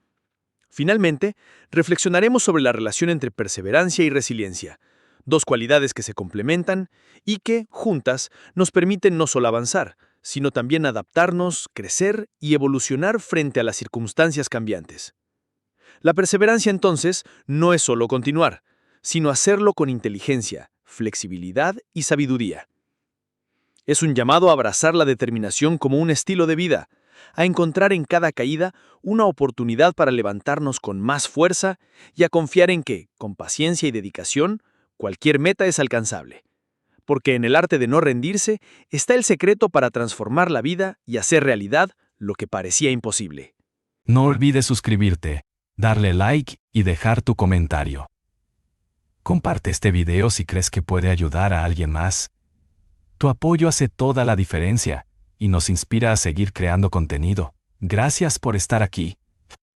Finalmente, reflexionaremos sobre la relación entre perseverancia y resiliencia, dos cualidades que se complementan y que, juntas, nos permiten no solo avanzar, sino también adaptarnos, crecer y evolucionar frente a las circunstancias cambiantes. La perseverancia, entonces, no es solo continuar, sino hacerlo con inteligencia, flexibilidad y sabiduría. Es un llamado a abrazar la determinación como un estilo de vida, a encontrar en cada caída una oportunidad para levantarnos con más fuerza y a confiar en que, con paciencia y dedicación, cualquier meta es alcanzable. Porque en el arte de no rendirse está el secreto para transformar la vida y hacer realidad lo que parecía imposible. No olvides suscribirte, darle like y dejar tu comentario. Comparte este video si crees que puede ayudar a alguien más. Tu apoyo hace toda la diferencia y nos inspira a seguir creando contenido. Gracias por estar aquí.